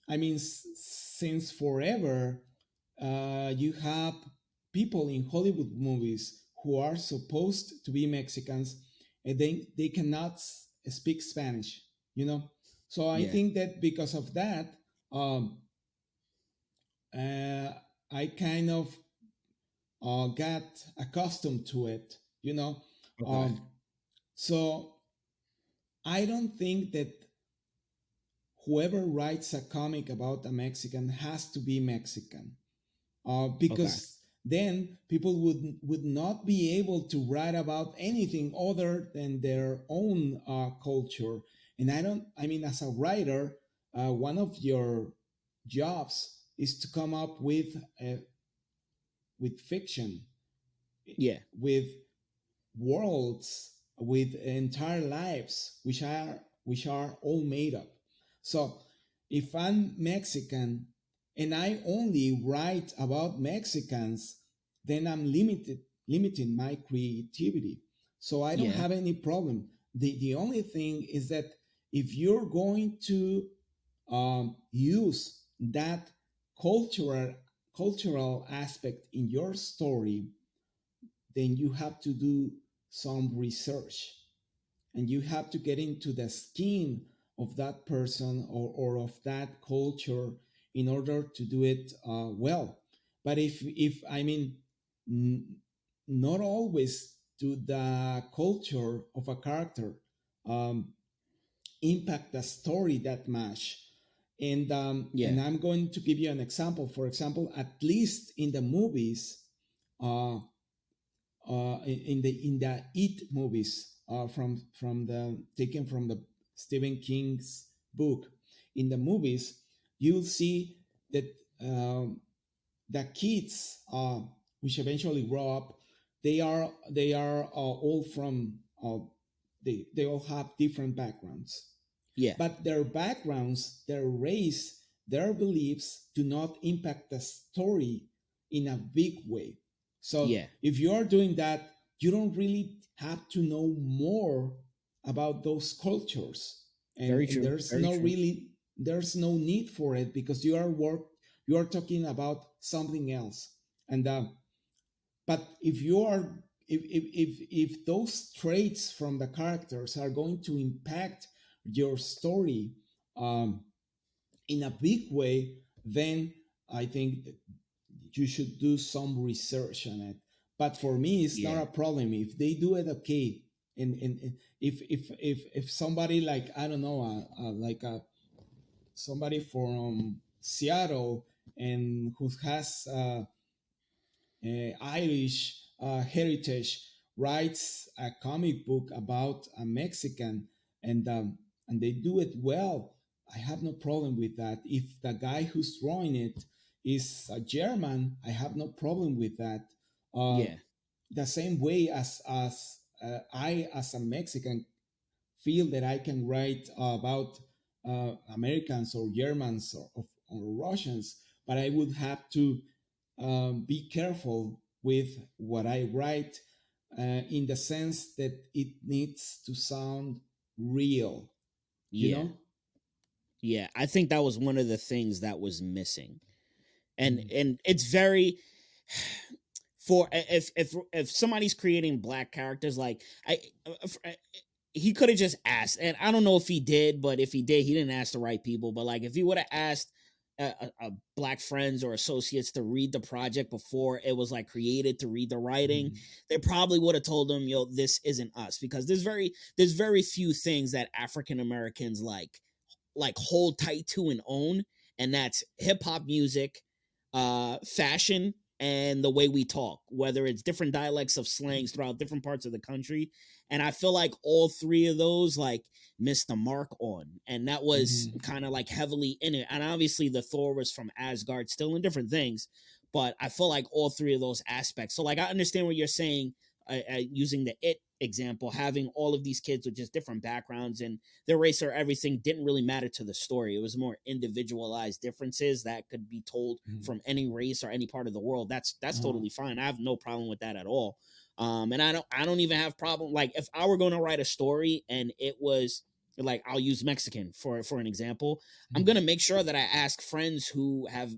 I mean, since forever, you have people in Hollywood movies who are supposed to be Mexicans, and they cannot speak Spanish, you know. So I Yeah. think that because of that, um, uh, I kind of got accustomed to it, you know. Okay. Um, so I don't think that whoever writes a comic about a Mexican has to be Mexican, Okay. because then people would not be able to write about anything other than their own culture. And I mean, as a writer, one of your jobs is to come up with fiction, Yeah. with worlds, with entire lives which are all made up. So if I'm Mexican and I only write about Mexicans, then I'm limiting my creativity. So I don't Yeah. have any problem. The only thing is that if you're going to use that cultural cultural aspect in your story, then you have to do some research and you have to get into the skin of that person, or of that culture, in order to do it well. But if I mean, n- not always do the culture of a character um, impact the story that much. And Yeah. I'm going to give you an example. For example, at least in the movies, uh, in the It movies, from the taken from the Stephen King's book. In the movies, you'll see that the kids, which eventually grow up, they are all from they all have different backgrounds, Yeah. but their backgrounds, their race, their beliefs do not impact the story in a big way. So Yeah. if you are doing that, you don't really have to know more about those cultures, and, Very and true. there's Very no true. really there's no need for it, because you are talking about something else. And but if you are if those traits from the characters are going to impact your story um, in a big way, then I think you should do some research on it. But for me, it's not Yeah. a problem if they do it. Okay. And if somebody, like, I don't know, like somebody from Seattle, and who has Irish heritage, writes a comic book about a Mexican, and they do it well, I have no problem with that. If the guy who's drawing it is a German, I have no problem with that. Uh, Yeah. the same way as I, as a Mexican, feel that I can write about Americans or Germans, or Russians, but I would have to be careful with what I write, in the sense that it needs to sound real, you Yeah. know? Yeah. I think that was one of the things that was missing. And Mm, it's very for if somebody's creating black characters, like he could have just asked, and I don't know if he did, but if he did, he didn't ask the right people. But like, if he would have asked black friends or associates to read the project before it was like created, to read the writing, mm, they probably would have told him, "Yo, this isn't us," because there's very few things that African Americans hold tight to and own, and that's hip hop music, fashion, and the way we talk, whether it's different dialects of slangs throughout different parts of the country. And I feel like all three of those missed the mark on, and that was mhm, kind of like heavily in it. And obviously the Thor was from Asgard, still in different things, but I feel like all three of those aspects. So like, I understand what you're saying, using the It example, having all of these kids with just different backgrounds and their race or everything didn't really matter to the story. It was more individualized differences that could be told mhm. from any race or any part of the world. That's Uh, totally fine. I have no problem with that at all. And I don't even have problem, like, if I were going to write a story and it was like, I'll use Mexican for an example. I'm mm, gonna make sure that I ask friends who have,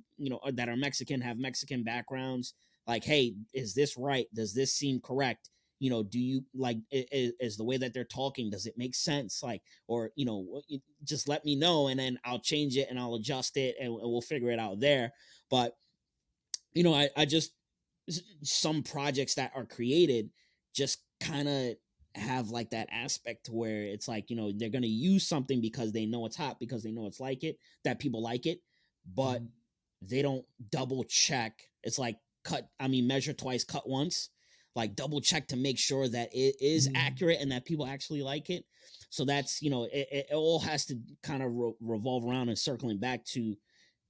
that are Mexican, have Mexican backgrounds, like, hey, is this right? Does this seem correct? Do you like, is the way that they're talking, does it make sense? Like, or just let me know, and then I'll change it and I'll adjust it, and we'll figure it out there. But I just, some projects that are created just kind of have like that aspect to where it's like, they're going to use something because they know it's hot, because they know it's like it, that people like it, but Mhm. they don't double check. It's like, measure twice, cut once. Like, double check to make sure that it is Mhm. accurate and that people actually like it. So that's, it all has to kind of revolve around and circling back to,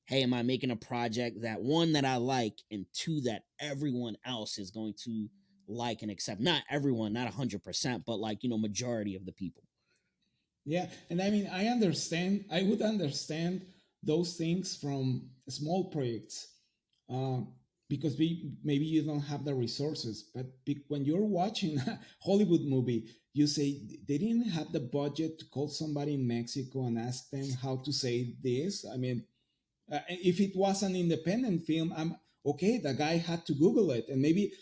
hey, am I making a project that, one, that I like, and two, that everyone else is going to like and accept? Not everyone, not 100%, but like, majority of the people. Yeah, and I mean, I understand. I would understand those things from small projects, uh, because maybe you don't have the resources. But when you're watching a Hollywood movie, you say they didn't have the budget to call somebody in Mexico and ask them how to say this. I mean, if it was an independent film, I'm okay. The guy had to Google it, and maybe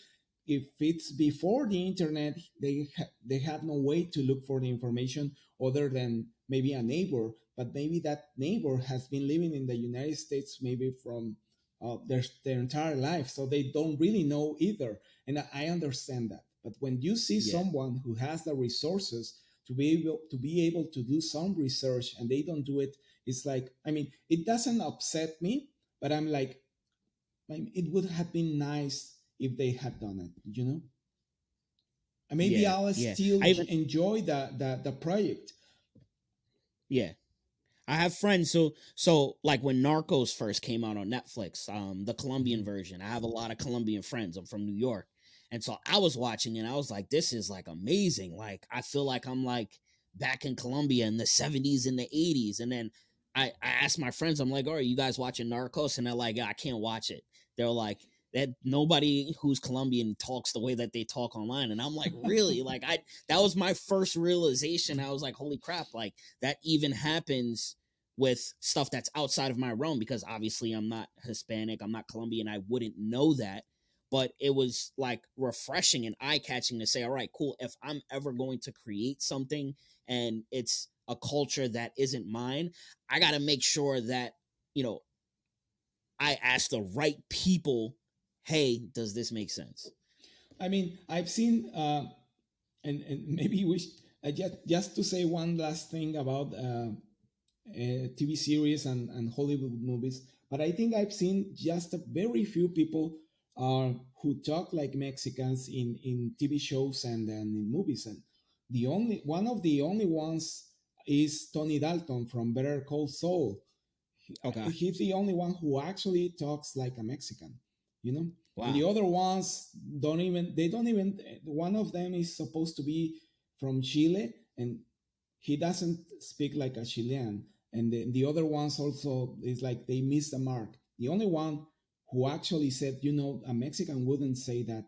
if it's before the internet, they have no way to look for the information other than maybe a neighbor. But maybe that neighbor has been living in the United States maybe from their entire life, so they don't really know either. And I understand that. But when you see Yeah. someone who has the resources to be able to do some research and they don't do it, it's like, I mean, it doesn't upset me, but I'm like, it would have been nice if they had done it, and maybe Yeah. I'll Yeah. still I even, enjoy the project. yeah. I have friends. So like when Narcos first came out on Netflix, the Colombian Mhm. version, I have a lot of Colombian friends. I'm from New York. And so I was watching and I was like, this is like amazing. Like, I feel like I'm like back in Colombia in the 70s and the 80s. And then I asked my friends, I'm like, oh, are you guys watching Narcos? And they're like, I can't watch it. They're like, that nobody who's Colombian talks the way that they talk online. And I'm like, really? Like, that was my first realization. I was like, holy crap, like that even happens with stuff that's outside of my realm, because obviously I'm not Hispanic, I'm not Colombian, I wouldn't know that. But it was like refreshing and eye catching to say, all right, cool. If I'm ever going to create something and it's a culture that isn't mine, I got to make sure that, you know, I ask the right people, hey, does this make sense? I mean, I've seen, and maybe we just to say one last thing about TV series and Hollywood movies, but I think I've seen just a very few people who talk like Mexicans in TV shows and in movies, and the only one of the only ones is Tony Dalton from Better Call Saul. Okay. He's the only one who actually talks like a Mexican, you know. And the Wow. other ones don't even. One of them is supposed to be from Chile, and he doesn't speak like a Chilean. And the other ones also is like they missed the mark. The only one who actually said, a Mexican wouldn't say that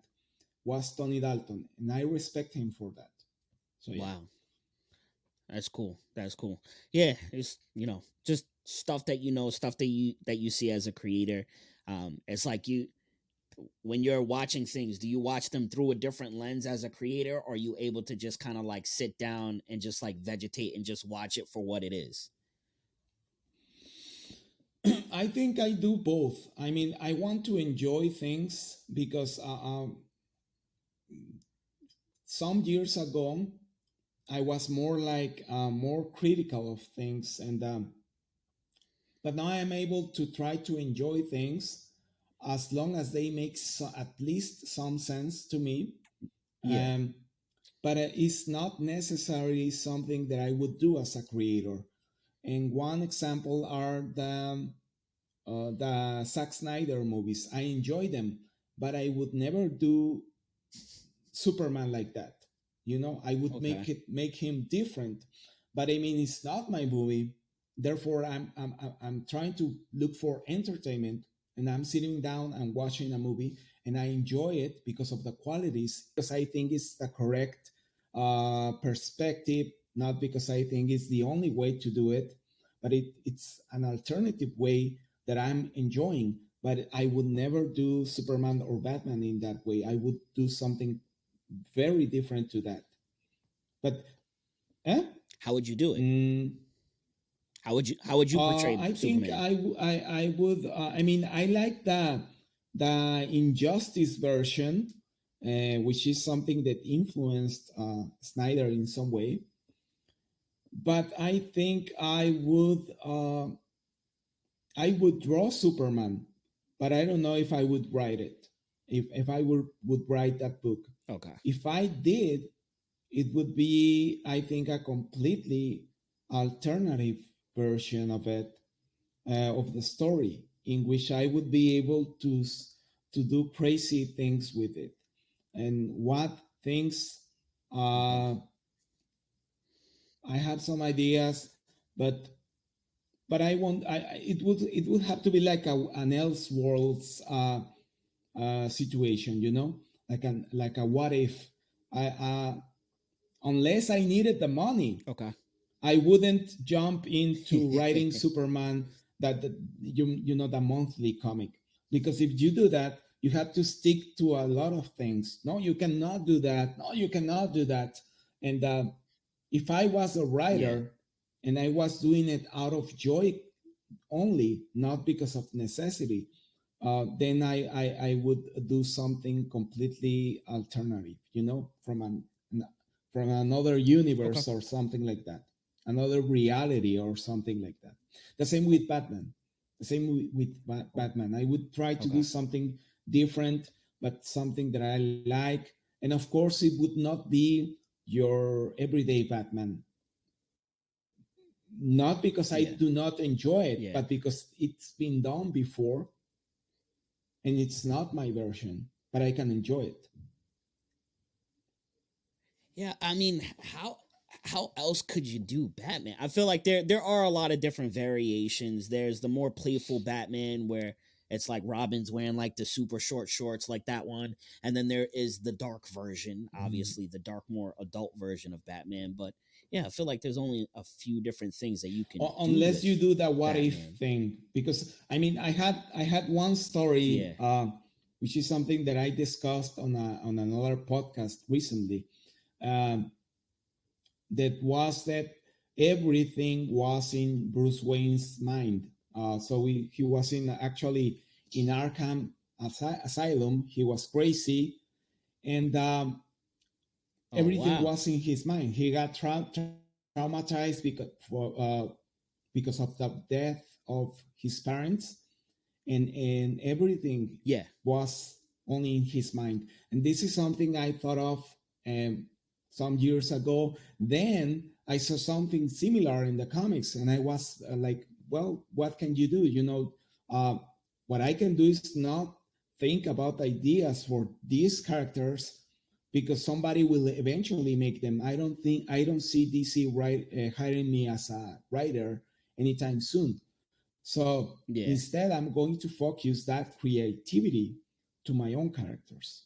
was Tony Dalton, and I respect him for that. So yeah. Wow. That's cool. That's cool. Yeah, it's, just stuff that stuff that you see as a creator. It's like, you, when you're watching things, do you watch them through a different lens as a creator, or are you able to just kind of like sit down and just like vegetate and just watch it for what it is? I think I do both. I mean, I want to enjoy things because some years ago I was more critical of things, and but now I am able to try to enjoy things as long as they make at least some sense to me. Yeah. Um, but it's not necessarily something that I would do as a creator. And one example are the Zack Snyder movies. I enjoy them, but I would never do Superman like that. I would Okay. make him different. But I mean, it's not my movie. Therefore, I'm trying to look for entertainment, and I'm sitting down and watching a movie, and I enjoy it because of the qualities, because I think it's the correct perspective, not because I think it's the only way to do it, but it's an alternative way that I'm enjoying. but I would never do Superman or Batman in that way. I would do something very different to that. But eh? How would you do it? Mm, How would you portray I think Superman? I would. I mean, I like the Injustice version, which is something that influenced Snyder in some way. But I think I would draw Superman, but I don't know if I would write it. If I would write that book, Okay. if I did, it would be, I think, a completely alternative version of it, of the story, in which I would be able to do crazy things with it, and what things. Okay. Uh, I have some ideas, but I won't. It would have to be like an Elseworlds situation, you know, like a what if. I Unless I needed the money, Okay. I wouldn't jump into writing Superman, that you know, the monthly comic, because if you do that, you have to stick to a lot of things. No, you cannot do that. No, you cannot do that. And if I was a Yeah. writer and I was doing it out of joy only, not because of necessity, then I would do something completely alternative, you know, from another Okay. universe or something like that, another reality or something like that. The same with Batman. The same Batman. I would try to do Okay. something different, but something that I like. And of course, it would not be your everyday Batman, not because I Yeah. do not enjoy it, Yeah. but because it's been done before and it's not my version, but I can enjoy it. Yeah, I mean, how else could you do Batman? I feel like there are a lot of different variations. There's the more playful Batman where it's like Robin's wearing like the super short shorts like that one, and then there is the dark version, Mm. obviously the dark more adult version of Batman, but yeah, I feel like there's only a few different things that you can do Unless you with do the what if Batman. thing, because I mean, I had one story, Yeah. which is something that I discussed on another podcast recently. Um, that was that everything was in Bruce Wayne's mind. So he was in, actually, in Arkham Asylum. He was crazy, and Oh everything wow. was in his mind. He got traumatized because of the death of his parents, and everything Yeah. was only in his mind. And this is something I thought of um, some years ago. Then I saw something similar in the comics, and I was like, well, what can you do? You know, uh, what I can do is not think about ideas for these characters, because somebody will eventually make them. I don't see DC hiring me as a writer anytime soon. So Yeah. instead, I'm going to focus that creativity to my own characters.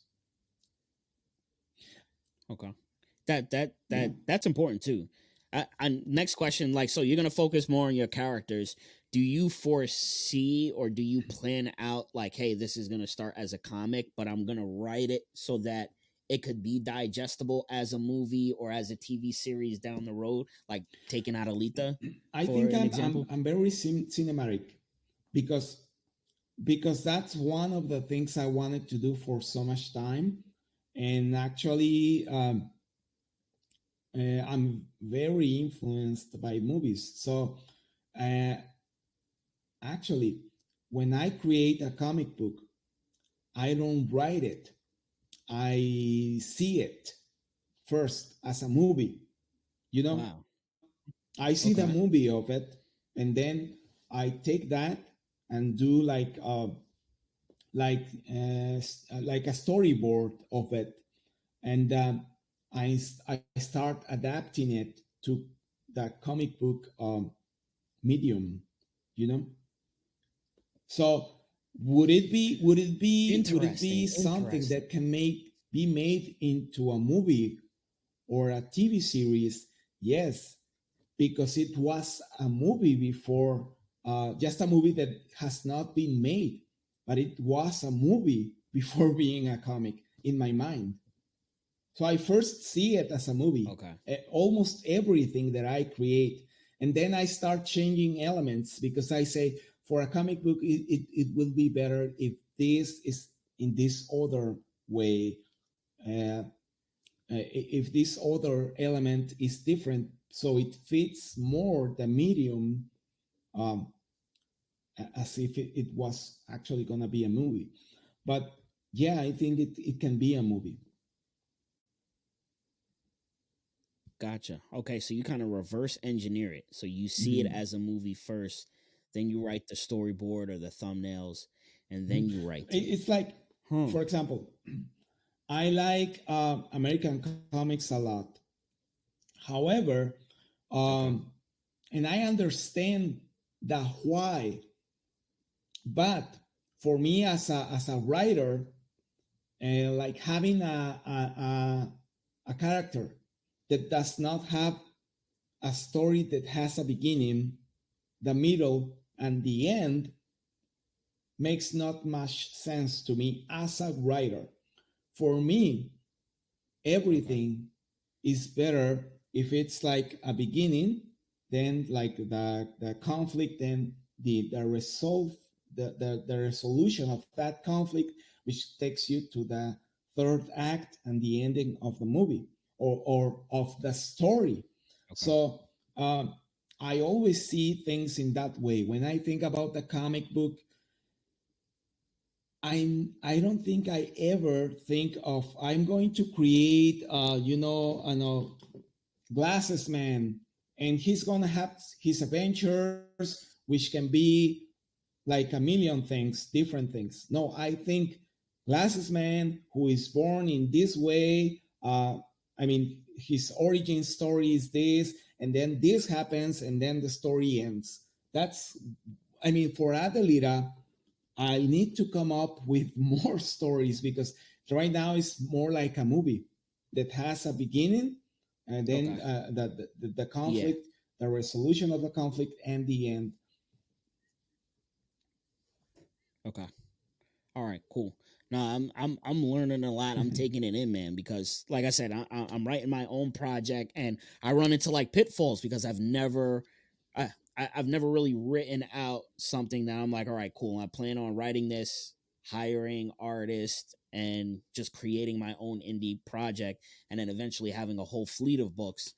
Okay. That Yeah. that's important too. Next question, like, so you're gonna focus more on your characters. Do you foresee or do you plan out like, hey, this is gonna start as a comic, but I'm gonna write it so that it could be digestible as a movie or as a TV series down the road, like taking Adelita I for think an example? I'm very cinematic, because that's one of the things I wanted to do for so much time. And actually, I'm very influenced by movies. So uh, actually, when I create a comic book, I don't write it. I see it first as a movie. You know, Wow. I see the Okay. movie of it, and then I take that and do like a storyboard of it, and I start adapting it to the comic book medium. You know, so would it be Interesting. something Interesting. that can be made into a movie or a TV series? Yes, because it was a movie before, just a movie that has not been made. but it was a movie before being a comic in my mind. So I first see it as a movie, Okay. almost everything that I create. And then I start changing elements because I say, for a comic book, it will be better if this is in this other way. If this other element is different, so it fits more the medium, um, as if it was actually going to be a movie. But yeah, I think it can be a movie. Gotcha. Okay, so you kind of reverse engineer it. So you see it Mhm. as a movie first, then you write the storyboard or the thumbnails, and then you write to it. It's like, Hmm. for example, I like American comics a lot. However, Okay. um, and I understand the why, but for me as a writer, like having a character that does not have a story that has a beginning, the middle, and the end makes not much sense to me as a writer. For me, Okay. everything is better if it's like a beginning, then like the conflict, then the resolve, the resolution of that conflict, which takes you to the third act and the ending of the movie, or of the story. Okay. So I always see things in that way. When I think about the comic book, I don't think I ever think of I'm going to create I know Glasses Man, and he's gonna have his adventures, which can be like a million things, different things. No, I think Glasses Man, who is born in this way, I mean, his origin story is this, and then this happens, and then the story ends. That's, I mean, for Adelita, I need to come up with more stories because right now it's more like a movie that has a beginning, and then Okay. the Yeah. conflict, the resolution of the conflict, and the end. Okay. All right, cool. No, I'm learning a lot. I'm taking it in, man, because like I said, I'm writing my own project, and I run into like pitfalls because I, I've never really written out something that I'm like, all right, cool. I plan on writing this, hiring artists, and just creating my own indie project, and then eventually having a whole fleet of books.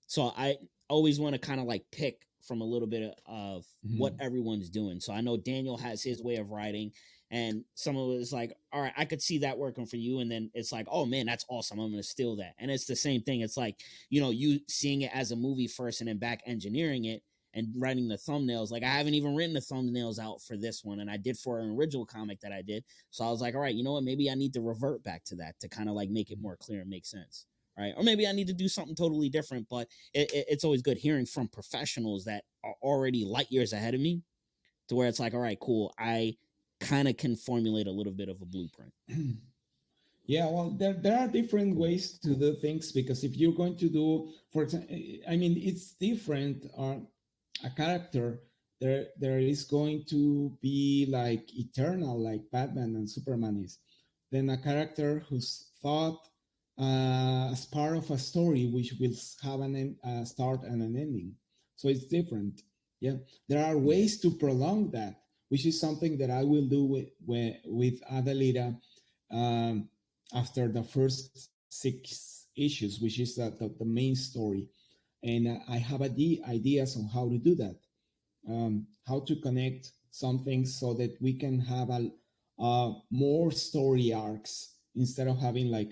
So I always want to kind of like pick from a little bit of what Mhm. everyone's doing. So I know Daniel has his way of writing, and someone was like, all right, I could see that working for you. And then it's like, oh man, that's awesome, I'm gonna steal that. And it's the same thing. It's like, you seeing it as a movie first and then back engineering it and writing the thumbnails. Like, I haven't even written the thumbnails out for this one, and I did for an original comic that I did. So I was like, all right, you know what, maybe I need to revert back to that to kind of like make it more clear and make sense. Right. Or maybe I need to do something totally different. But it's always good hearing from professionals that are already light years ahead of me, to where it's like, all right, cool, I kind of can formulate a little bit of a blueprint. Yeah, well, there are different Cool. ways to do things because if you're going to do, for example, I mean, it's different. A character there is going to be like eternal, like Batman and Superman is. Then a character who's thought as part of a story, which will have start and an ending. So it's different. Yeah, there are Yeah. ways to prolong that, which is something that I will do with Adelita. Um, After the first 6 issues, which is the main story. And I have ideas on how to do that, how to connect some things so that we can have more story arcs instead of having like,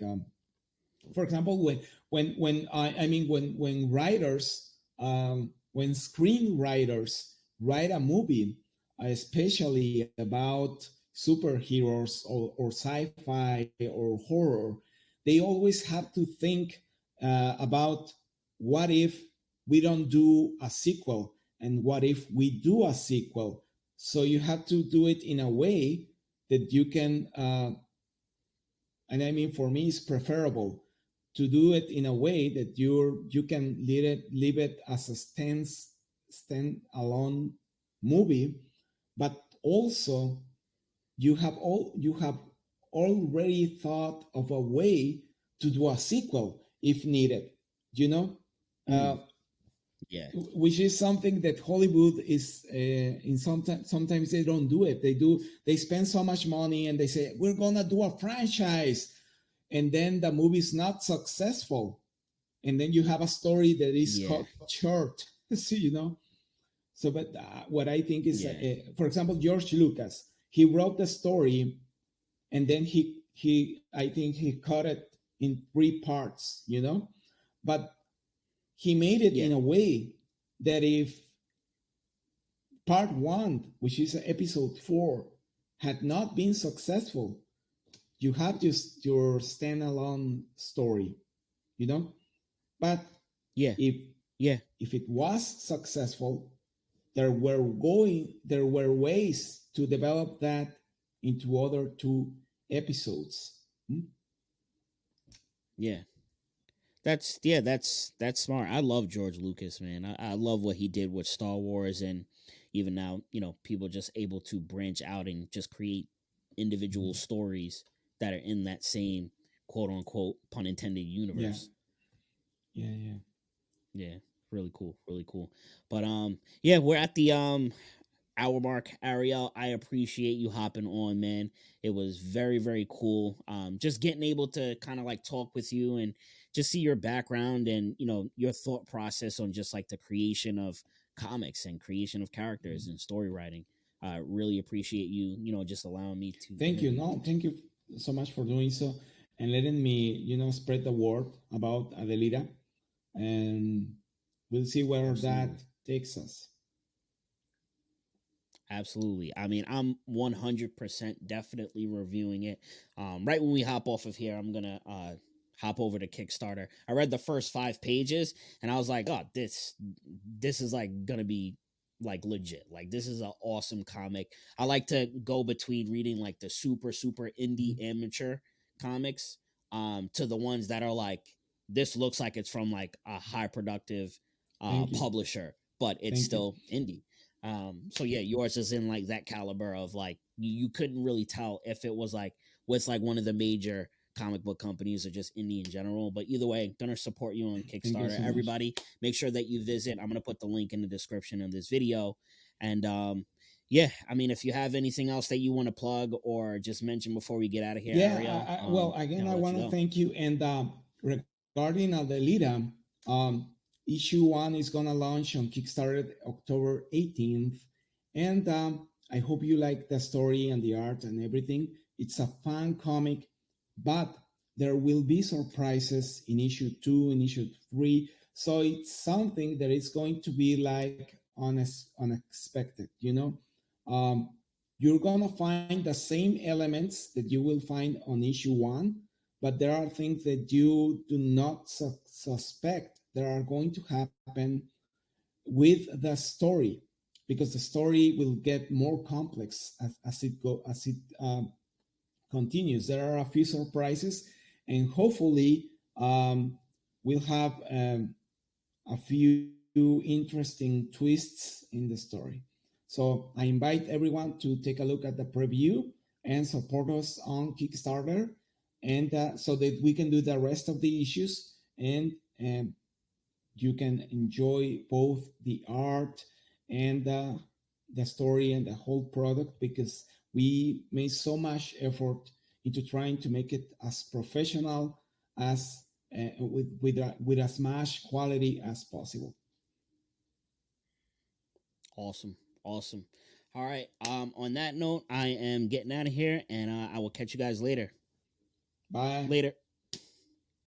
for example, I mean, when writers, when screenwriters write a movie, especially about superheroes or sci-fi or horror, they always have to think about what if we don't do a sequel, and what if we do a sequel. So you have to do it in a way that you can and I mean, for me, it's preferable to do it in a way that you can leave it as a stand alone movie, but also you have already thought of a way to do a sequel if needed, you know. uh, Mm, yeah, which is something that Hollywood is in sometimes they don't do it. They spend so much money and they say we're gonna do a franchise, and then the movie's not successful, and then you have a story that is yeah, cut short. See, you know. So, but what I think is, yeah, for example, George Lucas, he wrote the story, and then he I think he cut it in three parts, you know, but he made it yeah, in a way that if part one, which is episode four, had not been successful, you have just your standalone story, you know. But yeah, if yeah, if it was successful, there were ways to develop that into other two episodes. Hmm? yeah. That's smart. I love George Lucas, man. I love what he did with Star Wars, and even now, people just able to branch out and just create individual Mhm. stories that are in that same quote unquote pun intended Yeah, universe. yeah, yeah. Yeah, really cool, really cool. But yeah, we're at the hour mark. Ariel, I appreciate you hopping on, man. It was very, very cool. Just getting able to kind of like talk with you and just see your background and your thought process on just like the creation of comics and creation of characters Mhm. and story writing. I really appreciate you, just allowing me to Thank you. interview you No, today. thank you so much for doing so and letting me, spread the word about Adelita, and we'll see where Absolutely. that takes us. Absolutely. I mean, I'm 100% definitely reviewing it. Right when we hop off of here, I'm going to hop over to Kickstarter. I read the first 5 pages and I was like, oh, this is like going to be like legit. Like this is an awesome comic. I like to go between reading like the super super indie Mhm. amateur comics to the ones that are like this looks like it's from like a high productive Thank you. publisher, but it's Thank you. still indie. So yeah, yours is in like that caliber of like you couldn't really tell if it was like with like one of the major comic book companies or just indie in general. But either way, gonna support you on Thank you Kickstarter. so much. Everybody, make sure that you visit. I'm gonna put the link in the description of this video. And yeah, I mean, if you have anything else that you want to plug or just mention before we get out of here, Yeah, Ariel, well, again, I I'll let you want to go. thank you. And regarding Adelita, issue one is going to launch on Kickstarter October 18th. And I hope you like the story and the art and everything. It's a fun comic, but there will be surprises in issue two, in issue three. So it's something that is going to be like unexpected, you know. You're going to find the same elements that you will find on issue one, but there are things that you do not suspect that are going to happen with the story, because the story will get more complex as it continues. There are a few surprises, and hopefully we'll have a few interesting twists in the story. So I invite everyone to take a look at the preview and support us on Kickstarter, and so that we can do the rest of the issues, and you can enjoy both the art and the story and the whole product, because we made so much effort into trying to make it as professional as with as much quality as possible. Awesome, awesome. All right. On that note, I am getting out of here, and I will catch you guys later. Bye. Later.